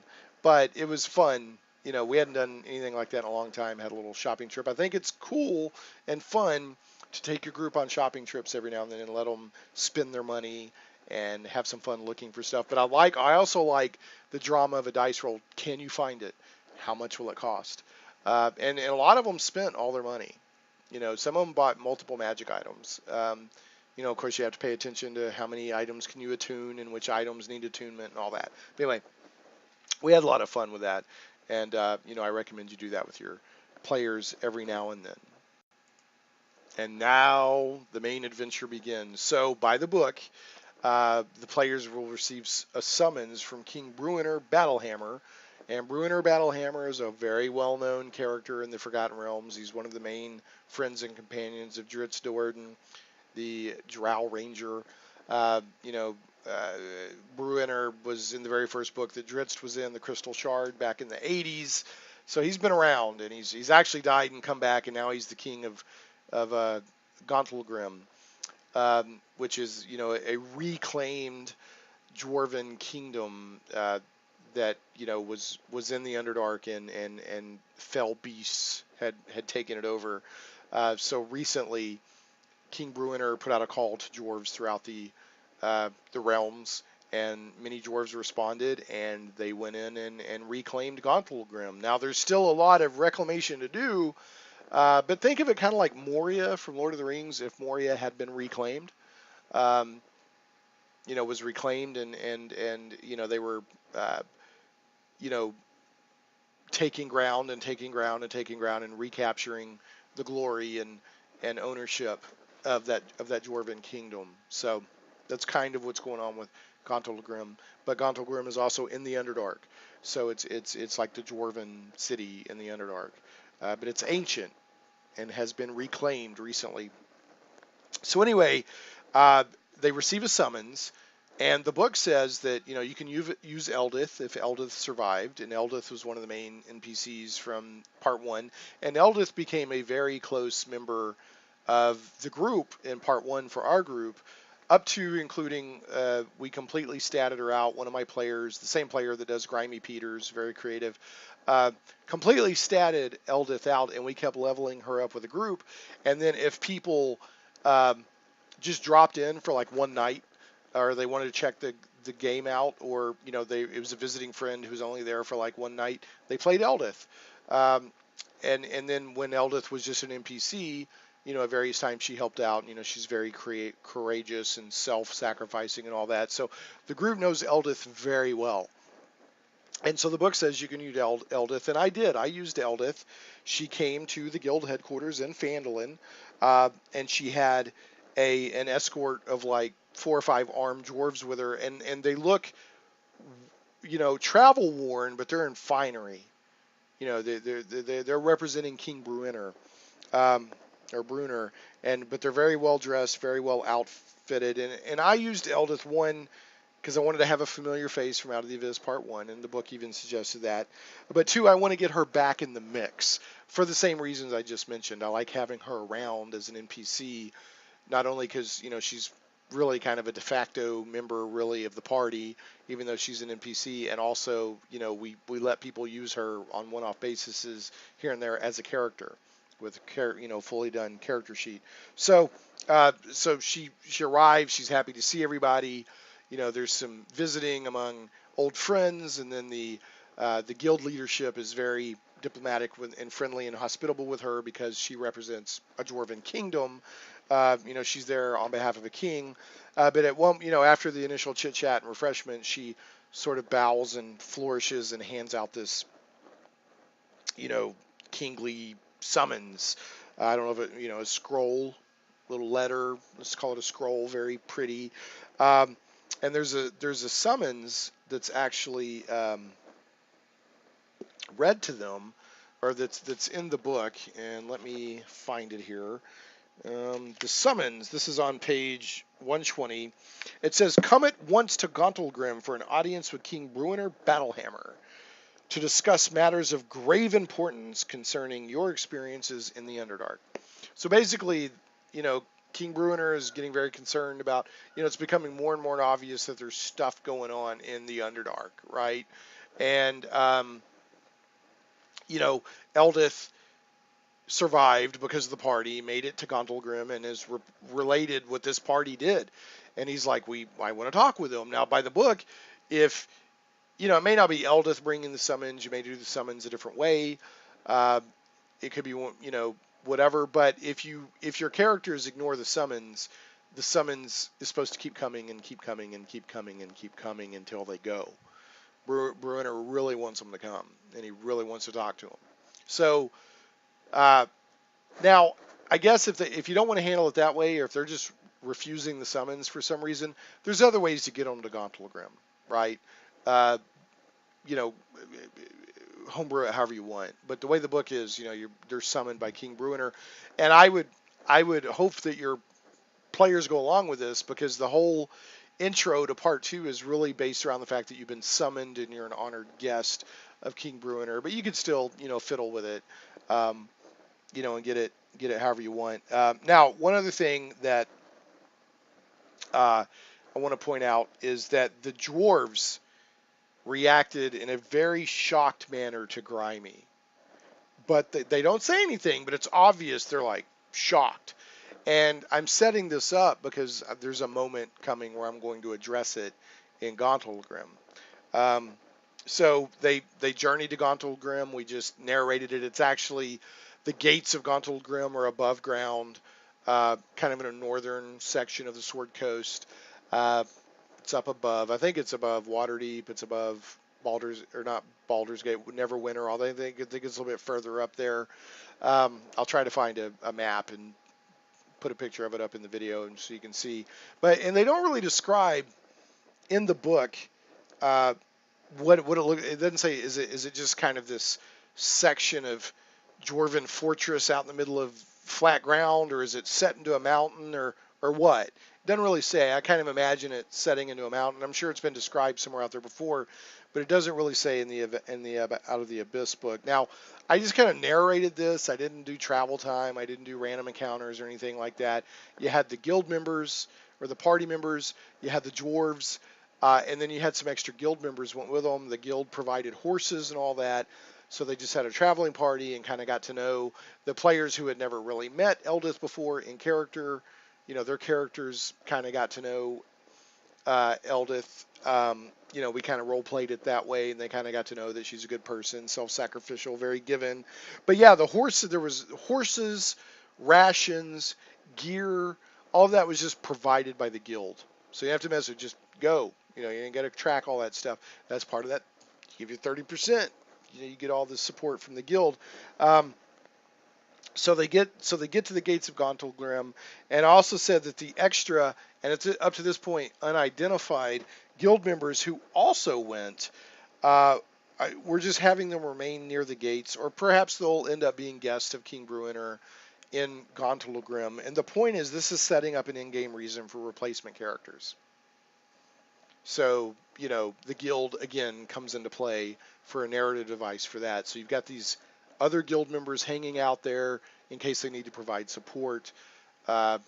but it was fun. We hadn't done anything like that in a long time. Had a little shopping trip. I think it's cool and fun to take your group on shopping trips every now and then and let them spend their money and have some fun looking for stuff. But I also like the drama of a dice roll. Can you find it? How much will it cost? And a lot of them spent all their money. Some of them bought multiple magic items. Of course, you have to pay attention to how many items can you attune and which items need attunement and all that. But anyway, we had a lot of fun with that. And, I recommend you do that with your players every now and then. And now the main adventure begins. So, by the book, the players will receive a summons from King Bruenor Battlehammer. And Bruenor Battlehammer is a very well-known character in the Forgotten Realms. He's one of the main friends and companions of Drizzt Do'Urden, the Drow Ranger. Bruenor was in the very first book that Drizzt was in, the Crystal Shard, back in the 80s. So he's been around, and he's actually died and come back, and now he's the king of Gauntlgrym, which is a reclaimed dwarven kingdom that was in the Underdark, and fell beasts had taken it over. So recently, King Bruenor put out a call to dwarves throughout the realms, and many dwarves responded, and they went in and reclaimed Gauntlgrym. Now there's still a lot of reclamation to do, but think of it kind of like Moria from Lord of the Rings. If Moria had been reclaimed, was reclaimed, and they were taking ground and taking ground and taking ground and recapturing the glory and ownership of that dwarven kingdom. So that's kind of what's going on with Gauntlgrym. But Gauntlgrym is also in the Underdark, so it's like the dwarven city in the Underdark, but it's ancient and has been reclaimed recently. So anyway, they receive a summons, and the book says that you can use Eldith if Eldith survived, and Eldith was one of the main NPCs from Part 1, and Eldith became a very close member of the group in Part 1 for our group, up to including we completely statted her out. One of my players, the same player that does Grimy Peters, very creative, completely statted Eldith out, and we kept leveling her up with a group. And then if people just dropped in for like one night, or they wanted to check the game out, or it was a visiting friend who was only there for like one night, they played Eldith. And then when Eldith was just an NPC, at various times she helped out. She's very courageous and self-sacrificing and all that. So the group knows Eldith very well. And so the book says you can use Eldith, and I did. I used Eldith. She came to the guild headquarters in Phandalin, and she had an escort of like 4 or 5 armed dwarves with her, and they look, travel worn, but they're in finery. they're representing King Bruenor, um, or Bruenor, but they're very well dressed, very well outfitted, and I used Eldith one because I wanted to have a familiar face from Out of the Abyss Part 1, and the book even suggested that. But 2, I want to get her back in the mix for the same reasons I just mentioned. I like having her around as an NPC, not only because, she's really kind of a de facto member, really, of the party, even though she's an NPC, and also, we let people use her on one-off bases here and there as a character with a fully done character sheet. So, so she arrives. She's happy to see everybody. There's some visiting among old friends, and then the guild leadership is very diplomatic and friendly and hospitable with her because she represents a dwarven kingdom. She's there on behalf of a king. But at one, after the initial chit chat and refreshment, she sort of bows and flourishes and hands out this, kingly summons. I don't know if it, a scroll, little letter. Let's call it a scroll. Very pretty. And there's a summons that's actually read to them, or that's in the book. And let me find it here. The summons. This is on page 120. It says, "Come at once to Gauntlgrym for an audience with King Bruenor Battlehammer to discuss matters of grave importance concerning your experiences in the Underdark." So basically, King Bruenor is getting very concerned about, it's becoming more and more obvious that there's stuff going on in the Underdark, right? And, Eldith survived because of the party, made it to Gauntlgrym, and is related what this party did. And he's like, I want to talk with them. Now, by the book, if, it may not be Eldith bringing the summons, you may do the summons a different way. It could be, whatever. But if your characters ignore the summons is supposed to keep coming and keep coming and keep coming and keep coming until they go. Bruenor really wants them to come, and he really wants to talk to them. So now, I guess if you don't want to handle it that way, or if they're just refusing the summons for some reason, there's other ways to get them to Gauntlgrym, right? Homebrew it however you want. But the way the book is, they're summoned by King Bruenor, and I would hope that your players go along with this, because the whole intro to part 2 is really based around the fact that you've been summoned and you're an honored guest of King Bruenor. But you could still, fiddle with it, and get it however you want. Now, one other thing that I want to point out is that the dwarves reacted in a very shocked manner to Grimy. But they don't say anything, but it's obvious they're like shocked. And I'm setting this up because there's a moment coming where I'm going to address it in Gauntlgrym. So they journey to Gauntlgrym. We just narrated it. It's actually the gates of Gauntlgrym are above ground, kind of in a northern section of the Sword Coast. It's up above. I think it's above Waterdeep. It's above Baldur's Gate, Neverwinter. I think it's a little bit further up there. I'll try to find a map and put a picture of it up in the video, and so you can see. And they don't really describe in the book what it looks. It doesn't say. Is it just kind of this section of dwarven fortress out in the middle of flat ground, or is it set into a mountain, or what? It doesn't really say. I kind of imagine it setting into a mountain. I'm sure it's been described somewhere out there before, but it doesn't really say in the Out of the Abyss book. Now, I just kind of narrated this. I didn't do travel time. I didn't do random encounters or anything like that. You had the guild members or the party members. You had the dwarves, and then you had some extra guild members went with them. The guild provided horses and all that. So they just had a traveling party and kind of got to know the players who had never really met Eldith before in character. Their characters kind of got to know Eldith. We kind of role-played it that way, and they kind of got to know that she's a good person, self-sacrificial, very given. But yeah, there was horses, rations, gear, all of that was just provided by the guild. So you have to mess with just go. You ain't got to track all that stuff. That's part of that. Give you 30%. You get all the support from the guild. So they get to the gates of Gauntlgrym, and also said that the extra, and it's up to this point unidentified, guild members who also went we're just having them remain near the gates, or perhaps they'll end up being guests of King Bruenor in Gauntlgrym. And the point is, this is setting up an in-game reason for replacement characters. So, the guild, again, comes into play for a narrative device for that. So you've got these other guild members hanging out there in case they need to provide support, uh,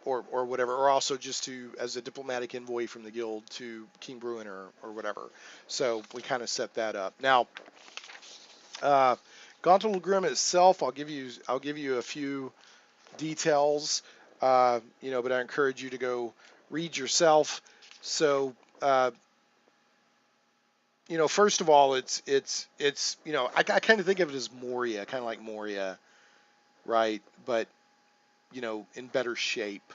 or whatever, or also just as a diplomatic envoy from the guild to King Bruenor or whatever. So we kind of set that up. Now, Gauntlgrym itself, I'll give you a few details, but I encourage you to go read yourself. So, first of all, it's I kind of think of it as Moria, kind of like Moria, right? But in better shape.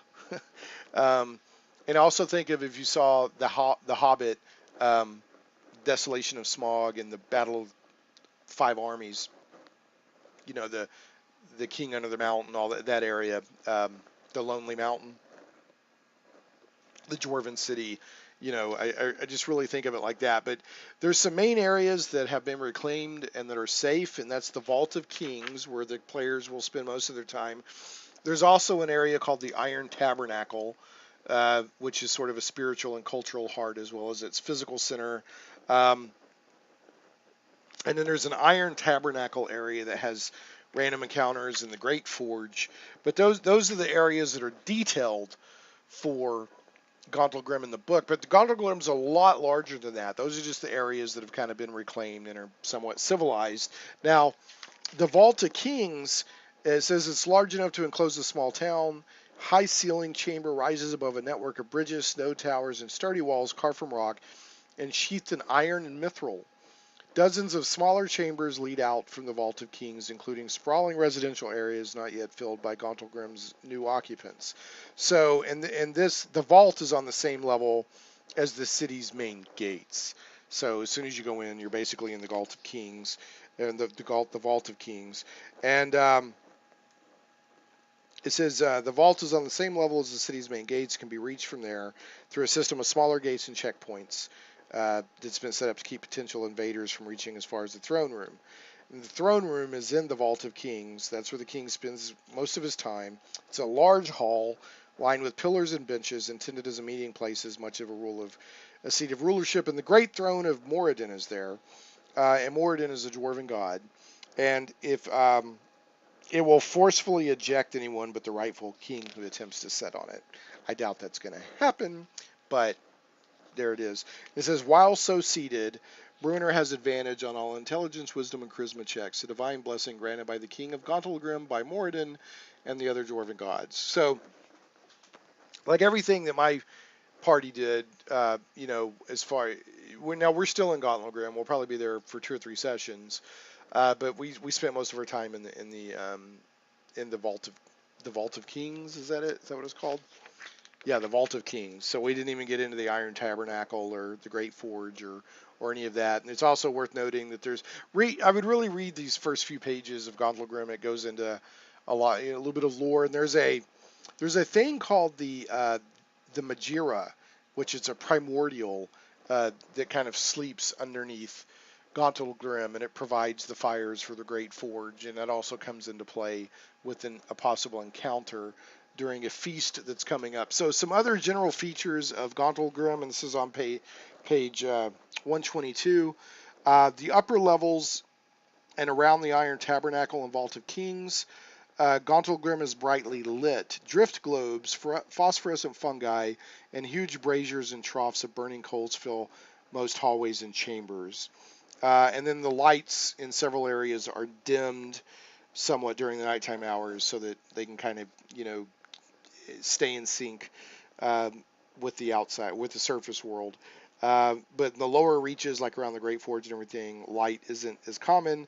And also think of, if you saw the Hobbit, Desolation of Smaug and the Battle of Five Armies, the King Under the Mountain, all that area, the Lonely Mountain, the Dwarven City. I just really think of it like that. But there's some main areas that have been reclaimed and that are safe, and that's the Vault of Kings, where the players will spend most of their time. There's also an area called the Iron Tabernacle, which is sort of a spiritual and cultural heart as well as its physical center. And then there's an Iron Tabernacle area that has random encounters in the Great Forge. But those are the areas that are detailed for Gauntlgrym in the book. But the Gauntlgrym's a lot larger than that. Those are just the areas that have kind of been reclaimed and are somewhat civilized. Now, the Vault of Kings, it says it's large enough to enclose a small town. High ceiling chamber rises above a network of bridges, snow towers, and sturdy walls carved from rock and sheathed in iron and mithril. Dozens of smaller chambers lead out from the Vault of Kings, including sprawling residential areas not yet filled by Gauntlgrym's new occupants. So, the vault is on the same level as the city's main gates. So, as soon as you go in, you're basically in the Vault of Kings, and the Vault of Kings. And it says the vault is on the same level as the city's main gates, can be reached from there through a system of smaller gates and checkpoints. That's been set up to keep potential invaders from reaching as far as the throne room. And the throne room is in the Vault of Kings. That's where the king spends most of his time. It's a large hall lined with pillars and benches intended as a meeting place, as much of a seat of rulership. And the great throne of Moradin is there. And Moradin is a dwarven god. And if it will forcefully eject anyone but the rightful king who attempts to set on it. I doubt that's going to happen, but there it is. It says, while so seated, Bruenor has advantage on all intelligence, wisdom, and charisma checks, a divine blessing granted by the king of Gauntlgrym, by Moradin, and the other dwarven gods. So, like everything that my party did, as far... Now, we're still in Gauntlgrym. We'll probably be there for 2 or 3 sessions. But we spent most of our time in the Vault of Kings. Is that it? Is that what it's called? Yeah, the Vault of Kings. So we didn't even get into the Iron Tabernacle or the Great Forge or any of that. And it's also worth noting that I would really read these first few pages of Gauntlgrym. It goes into a little bit of lore. And there's a thing called the Majira, which is a primordial that kind of sleeps underneath Gauntlgrym, and it provides the fires for the Great Forge, and that also comes into play with a possible encounter during a feast that's coming up. So some other general features of Gauntlgrym, and this is on page 122. The upper levels and around the Iron Tabernacle and Vault of Kings, Gauntlgrym is brightly lit. Drift globes, phosphorescent fungi, and huge braziers and troughs of burning coals fill most hallways and chambers. And then the lights in several areas are dimmed somewhat during the nighttime hours so that they can kind of, stay in sync with the outside, with the surface world. But in the lower reaches, like around the Great Forge and everything, light isn't as common.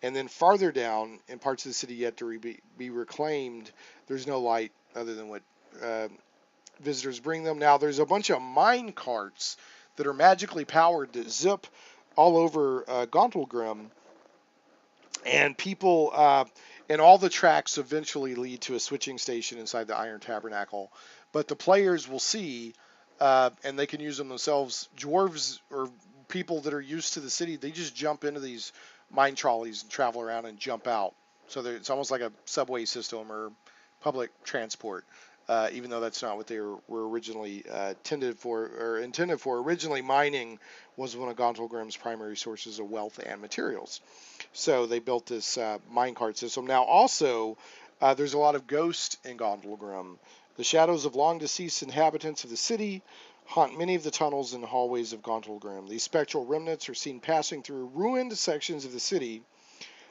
And then farther down, in parts of the city yet to be reclaimed, there's no light other than what visitors bring them. Now, there's a bunch of mine carts that are magically powered that zip all over Gauntlgrym, and people, and all the tracks eventually lead to a switching station inside the Iron Tabernacle. But the players will see, and they can use them themselves, dwarves or people that are used to the city, they just jump into these mine trolleys and travel around and jump out. So it's almost like a subway system or public transport, even though that's not what they were originally intended for. Originally, mining was one of Gauntlgrym's primary sources of wealth and materials. So they built this minecart system. Now, also, there's a lot of ghosts in Gauntlgrym. The shadows of long deceased inhabitants of the city haunt many of the tunnels and hallways of Gauntlgrym. These spectral remnants are seen passing through ruined sections of the city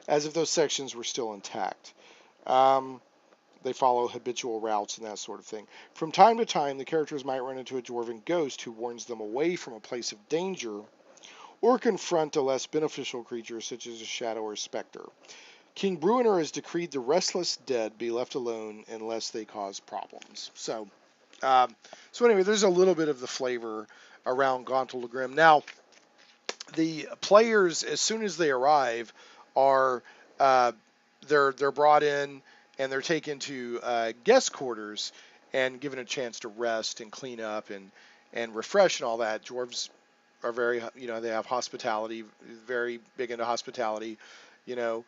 as if those sections were still intact. They follow habitual routes and that sort of thing. From time to time, the characters might run into a dwarven ghost who warns them away from a place of danger, or confront a less beneficial creature such as a shadow or specter. King Bruenor has decreed the restless dead be left alone unless they cause problems. So anyway, there's a little bit of the flavor around Gauntlgrym. Now, the players, as soon as they arrive, are they're brought in and they're taken to guest quarters and given a chance to rest and clean up and refresh and all that. Dwarves are very, they have hospitality, very big into hospitality, and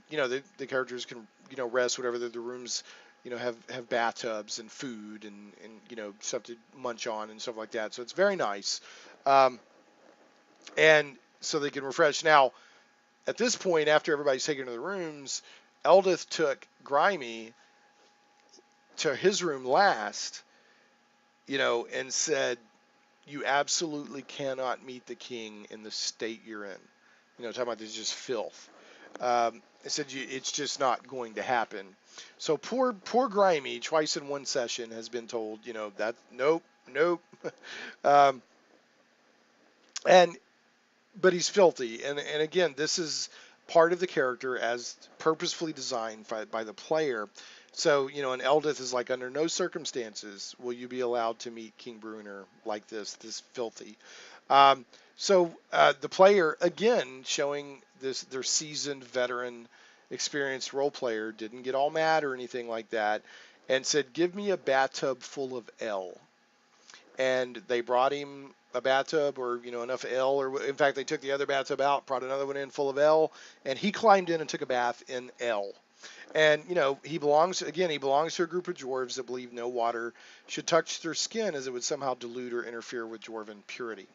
the characters can rest whatever the rooms have bathtubs and food and stuff to munch on and stuff like that. So it's very nice. And so they can refresh. Now, at this point, after everybody's taken to the rooms, Eldith took Grimy to his room last, and said, "You absolutely cannot meet the king in the state you're in." Talking about this just filth. I said, "It's just not going to happen." So poor Grimy, twice in one session, has been told, that nope. But he's filthy, and again, this is part of the character as purposefully designed by the player. So, and Eldith is like, under no circumstances will you be allowed to meet King Bruenor like this filthy. So the player, again, showing their seasoned, veteran, experienced role player, didn't get all mad or anything like that, and said, "Give me a bathtub full of ale." And they brought him a bathtub or enough ale, or in fact they took the other bathtub out, brought another one in full of ale, and he climbed in and took a bath in ale. And he belongs to a group of dwarves that believe no water should touch their skin, as it would somehow dilute or interfere with dwarven purity.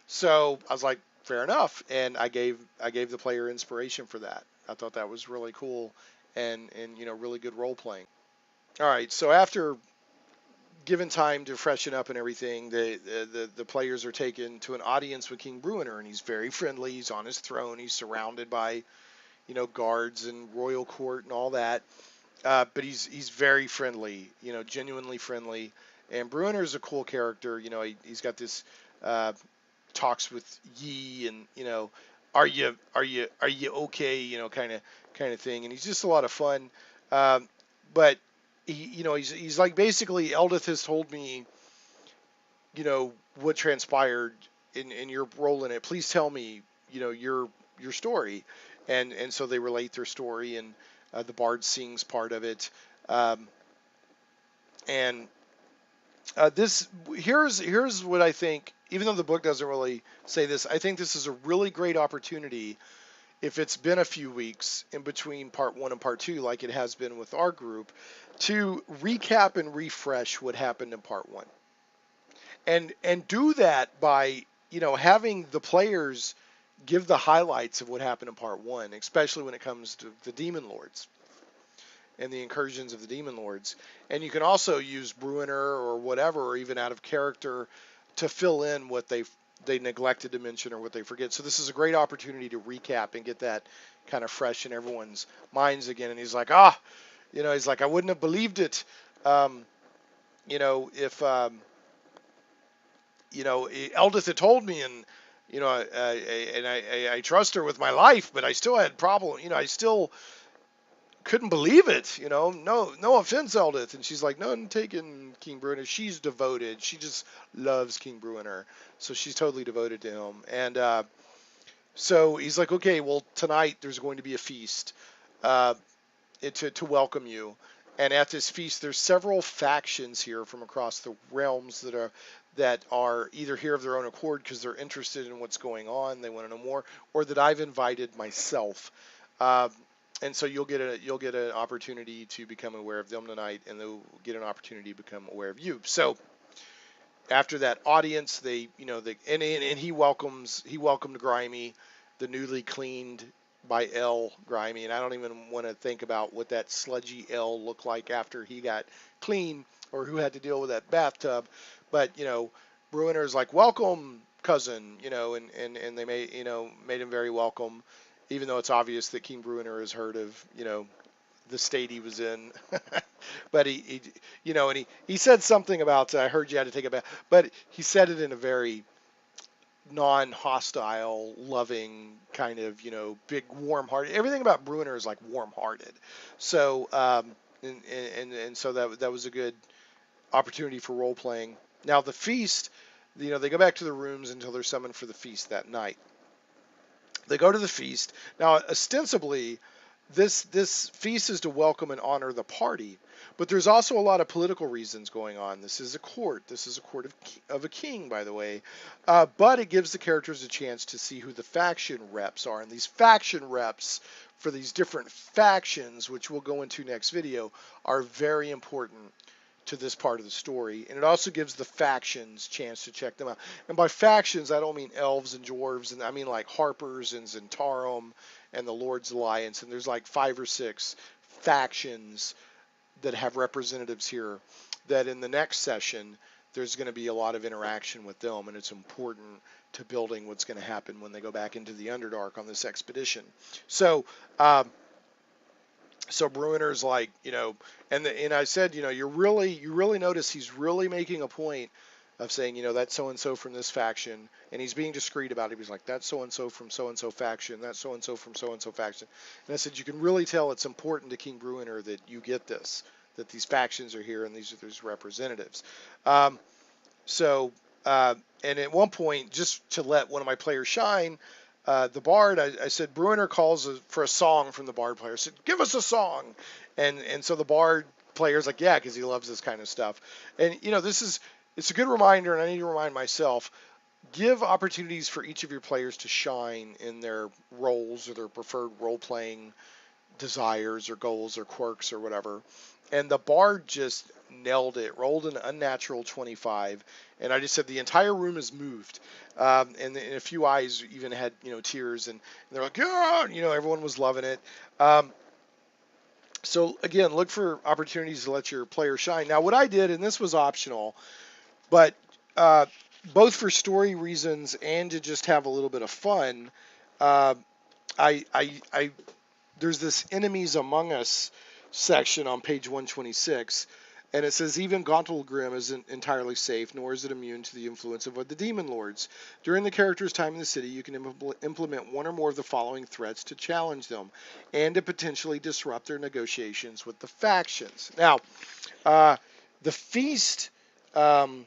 So I was like, fair enough, and I gave the player inspiration for that. I thought that was really cool and really good role playing. All right, so after given time to freshen up and everything, the players are taken to an audience with King Bruenor, and he's very friendly. He's on his throne. He's surrounded by, guards and royal court and all that. But he's very friendly, genuinely friendly. And Bruenor's a cool character. He's got this talks with ye and are you okay, kind of thing. And he's just a lot of fun. But he's like, basically, Eldith has told me, what transpired in your role in it. Please tell me, your story. And so they relate their story, and the bard sings part of it. And here's what I think. Even though the book doesn't really say this, I think this is a really great opportunity, if it's been a few weeks in between part 1 and part 2, like it has been with our group, to recap and refresh what happened in part 1. And do that by, having the players give the highlights of what happened in part 1, especially when it comes to the demon lords and the incursions of the demon lords. And you can also use Bruenor or whatever, or even out of character, to fill in what they neglected to mention or what they forget. So this is a great opportunity to recap and get that kind of fresh in everyone's minds again. And he's like, he's like, I wouldn't have believed it, if Eldith had told me, and I trust her with my life, but I still had problem. I still couldn't believe it. No offense, Eldith. And she's like, none taken, King Bruenor. She's devoted. She just loves King Bruenor, so she's totally devoted to him. And so he's like, okay, well, tonight there's going to be a feast to welcome you. And at this feast, there's several factions here from across the realms that are either here of their own accord because they're interested in what's going on, they want to know more, or that I've invited myself. Um, and so you'll get an opportunity to become aware of them tonight, and they'll get an opportunity to become aware of you. So after that audience, they, you know, and he welcomed Grimy, the newly cleaned by L Grimy, and I don't even want to think about what that sludgy L looked like after he got clean, or who had to deal with that bathtub. But you know, Bruenor's like, welcome, cousin, you know, and they made, you know, made him very welcome, even though it's obvious that King Bruenor has heard of, you know, the state he was in. But he, you know, and he said something about, I heard you had to take it back, but he said it in a very non-hostile, loving kind of, you know, big, warm-hearted. Everything about Bruenor is like warm-hearted. So, and so that was a good opportunity for role playing. Now the feast, you know, they go back to the rooms until they're summoned for the feast that night. They go to the feast. Now, ostensibly, this feast is to welcome and honor the party, but there's also a lot of political reasons going on. This is a court. This is a court of a king, by the way. But it gives the characters a chance to see who the faction reps are, and these faction reps for these different factions, which we'll go into next video, are very important to this part of the story, and it also gives the factions chance to check them out. And by factions, I don't mean elves and dwarves, and I mean like Harpers and Zentarum and the Lord's Alliance, and there's like 5 or 6 factions that have representatives here that in the next session there's going to be a lot of interaction with them, and it's important to building what's going to happen when they go back into the Underdark on this expedition. So so Bruenor's like, you know, and I said, you know, you really notice he's really making a point of saying, you know, that's so and so from this faction, and he's being discreet about it. He's like, that's so and so from so and so faction, that's so and so from so and so faction. And I said, you can really tell it's important to King Bruenor that you get this, that these factions are here and these are these representatives. And at one point, just to let one of my players shine, the bard, I said, Bruenor calls for a song from the bard player. I said, give us a song. And so the bard player's like, yeah, because he loves this kind of stuff. And, you know, it's a good reminder, and I need to remind myself, give opportunities for each of your players to shine in their roles or their preferred role-playing desires or goals or quirks or whatever. And the bard just nailed it, rolled an unnatural 25, and I just said the entire room is moved, and a few eyes even had, you know, tears, and they're like, yeah, you know, everyone was loving it. So again, look for opportunities to let your player shine. Now, what I did, and this was optional, but both for story reasons and to just have a little bit of fun, I there's this enemies among us section on page 126, and it says even Gauntlgrym isn't entirely safe, nor is it immune to the influence of the demon lords. During the character's time in the city, you can implement one or more of the following threats to challenge them and to potentially disrupt their negotiations with the factions. Now, the feast, the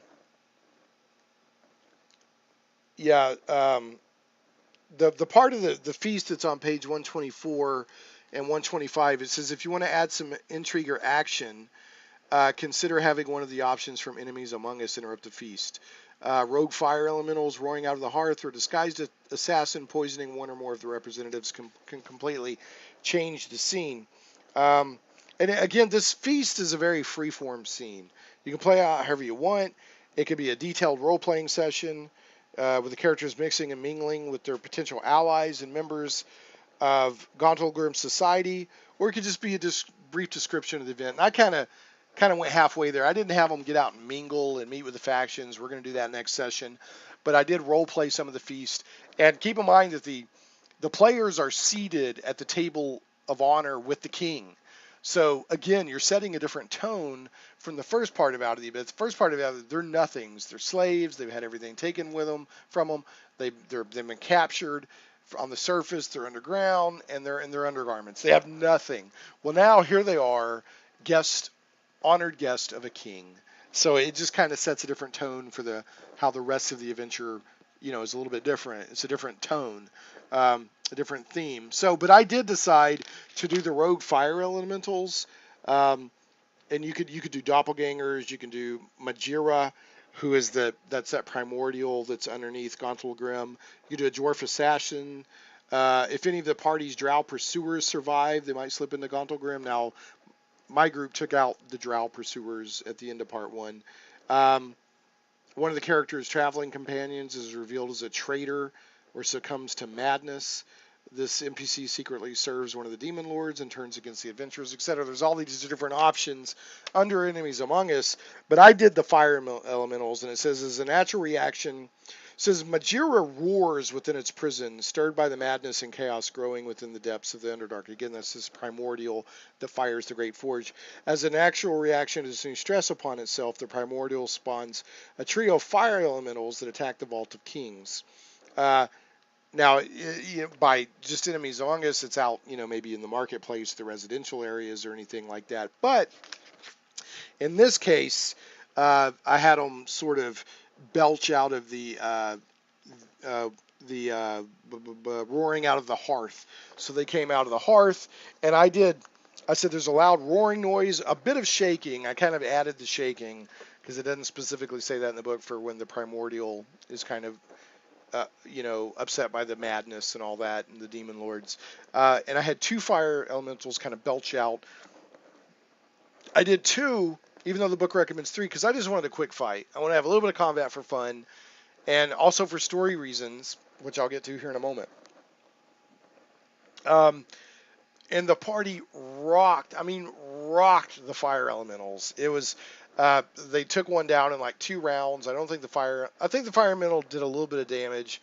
part of the feast that's on page 124 and 125, it says if you want to add some intrigue or action, consider having one of the options from enemies among us interrupt the feast. Rogue fire elementals roaring out of the hearth or disguised assassin poisoning one or more of the representatives can completely change the scene. And again, this feast is a very free-form scene. You can play out however you want. It could be a detailed role-playing session with the characters mixing and mingling with their potential allies and members of Gauntlgrym society, or it could just be a brief description of the event. And I kind of went halfway there. I didn't have them get out and mingle and meet with the factions. We're going to do that next session, but I did role play some of the feast. And keep in mind that the players are seated at the table of honor with the king. So again, you're setting a different tone from the first part of Out of the Abyss. The first part of Out of the Abyss, they're nothings. They're slaves. They've had everything taken from them. They've been captured. On the surface, they're underground, and they're in their undergarments. They have nothing. Well, now here they are, honored guest of a king. So it just kind of sets a different tone for how the rest of the adventure, you know, is a little bit different. It's a different tone, a different theme. So, but I did decide to do the rogue fire elementals, and you could do doppelgangers. You can do Majira, who is that's that primordial that's underneath Gauntlgrym. You do a dwarf assassin. If any of the party's drow pursuers survive, they might slip into Gauntlgrym. Now, my group took out the drow pursuers at the end of part 1. One of the character's traveling companions is revealed as a traitor or succumbs to madness. This NPC secretly serves one of the demon lords and turns against the adventurers, etc. There's all these different options under Enemies Among Us, but I did the fire elementals, and it says as a natural reaction, it says Majira roars within its prison, stirred by the madness and chaos growing within the depths of the Underdark. Again, that's this primordial that fires the Great Forge. As an actual reaction to this new stress upon itself, the primordial spawns a trio of fire elementals that attack the Vault of Kings. Now, by just Enemies Among Us, it's out, maybe in the marketplace, the residential areas or anything like that. But in this case, I had them sort of belch out of the roaring out of the hearth. So they came out of the hearth, and I said there's a loud roaring noise, a bit of shaking. I kind of added the shaking because it doesn't specifically say that in the book for when the primordial is kind of upset by the madness and all that, and the demon lords. And I had 2 fire elementals kind of belch out. I did 2, even though the book recommends 3, because I just wanted a quick fight. I want to have a little bit of combat for fun, and also for story reasons, which I'll get to here in a moment. And the party rocked the fire elementals. It was, they took one down in like 2 rounds. I think the fire elemental did a little bit of damage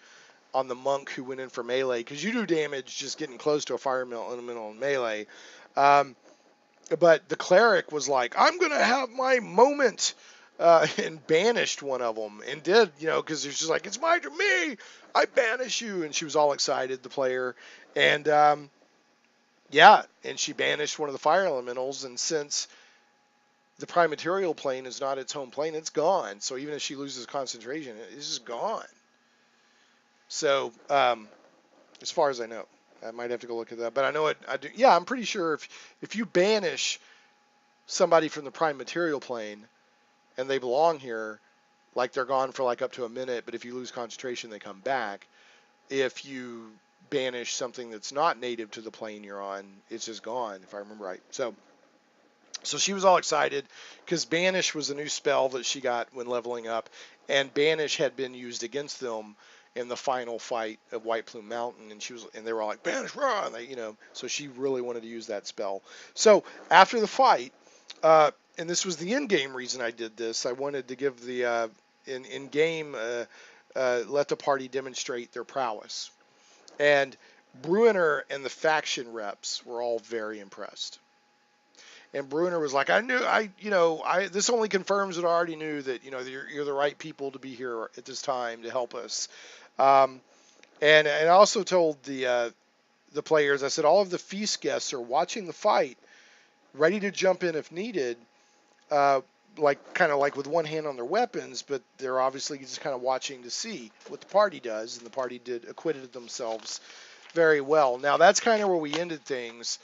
on the monk who went in for melee, because you do damage just getting close to a fire elemental in melee. But the cleric was like, I'm going to have my moment, and banished one of them, and did, because she's just like, it's me, I banish you, and she was all excited, the player, and and she banished one of the fire elementals, and since the prime material plane is not its home plane, it's gone. So even if she loses concentration, it's just gone. So, as far as I know, I might have to go look at that, but I know it. I do. Yeah, I'm pretty sure if you banish somebody from the prime material plane and they belong here, like they're gone for like up to a minute, but if you lose concentration, they come back. If you banish something that's not native to the plane you're on, it's just gone, if I remember right. So she was all excited because Banish was a new spell that she got when leveling up, and Banish had been used against them in the final fight of White Plume Mountain, and they were all like, Banish, run! So she really wanted to use that spell. So after the fight, and this was the in-game reason I did this, I wanted to give the in-game let the party demonstrate their prowess. And Bruenor and the faction reps were all very impressed. And Bruenor was like, this only confirms what I already knew, that, you're the right people to be here at this time to help us. And I also told the players, I said, all of the feast guests are watching the fight, ready to jump in if needed, kind of like with one hand on their weapons, but they're obviously just kind of watching to see what the party does, and the party acquitted themselves very well. Now that's kind of where we ended things.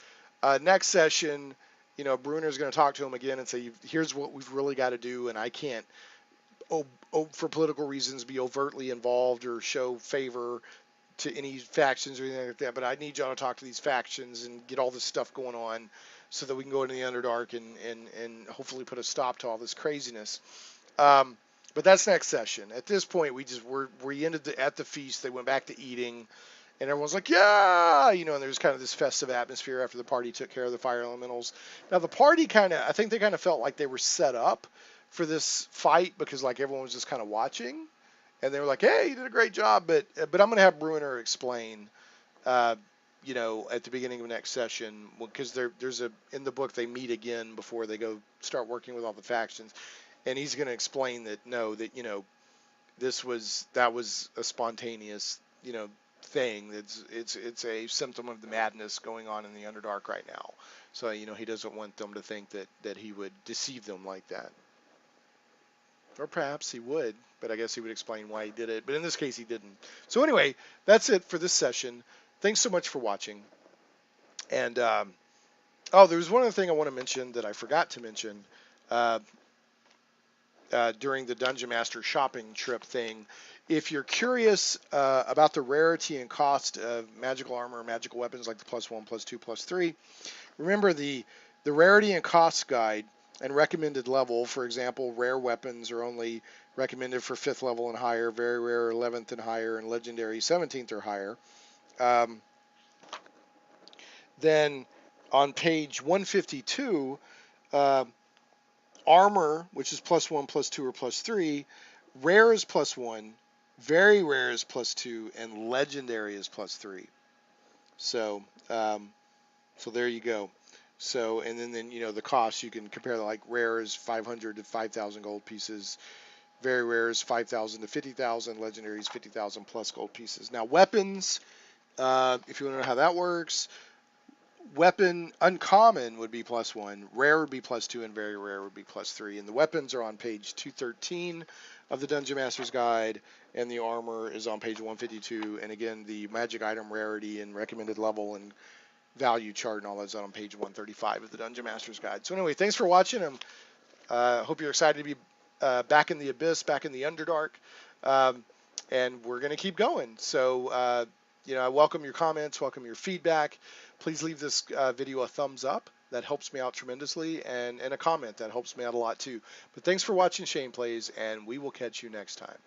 Next session, Bruenor's going to talk to him again and say, here's what we've really got to do, and I can't, for political reasons, be overtly involved or show favor to any factions or anything like that, but I need y'all to talk to these factions and get all this stuff going on so that we can go into the Underdark and hopefully put a stop to all this craziness. But that's next session. At this point, we ended at the feast. They went back to eating, and everyone's like, yeah, and there's kind of this festive atmosphere after the party took care of the fire elementals. Now the party I think they kind of felt like they were set up for this fight because like everyone was just kind of watching, and they were like, hey, you did a great job, but I'm going to have Bruenor explain, at the beginning of the next session, because in the book they meet again before they go start working with all the factions, and he's going to explain that that was a spontaneous, thing. It's a symptom of the madness going on in the Underdark right now. So, he doesn't want them to think that he would deceive them like that. Or perhaps he would, but I guess he would explain why he did it. But in this case, he didn't. So anyway, that's it for this session. Thanks so much for watching. And, there's one other thing I want to mention that I forgot to mention. during the Dungeon Master shopping trip thing. If you're curious about the rarity and cost of magical armor, magical weapons like the +1, +2, +3, remember the rarity and cost guide and recommended level. For example, rare weapons are only recommended for 5th level and higher, very rare 11th and higher, and legendary 17th or higher. Then on page 152, armor, which is +1, +2, or +3, rare is +1, very rare is +2, and legendary is +3. So, so there you go. So, and then the cost, you can compare, like rare is 500 to 5,000 gold pieces, very rare is 5,000 to 50,000, legendary is 50,000 plus gold pieces. Now weapons, if you want to know how that works, weapon uncommon would be +1, rare would be +2, and very rare would be +3. And the weapons are on page 213 of the Dungeon Master's Guide, and the armor is on page 152. And again, the magic item rarity and recommended level and value chart and all that's on page 135 of the Dungeon Master's Guide. So anyway, thanks for watching. I hope you're excited to be back in the Abyss, back in the Underdark, and we're going to keep going. So, I welcome your comments, welcome your feedback. Please leave this video a thumbs up. That helps me out tremendously, and a comment. That helps me out a lot too. But thanks for watching Shane Plays, and we will catch you next time.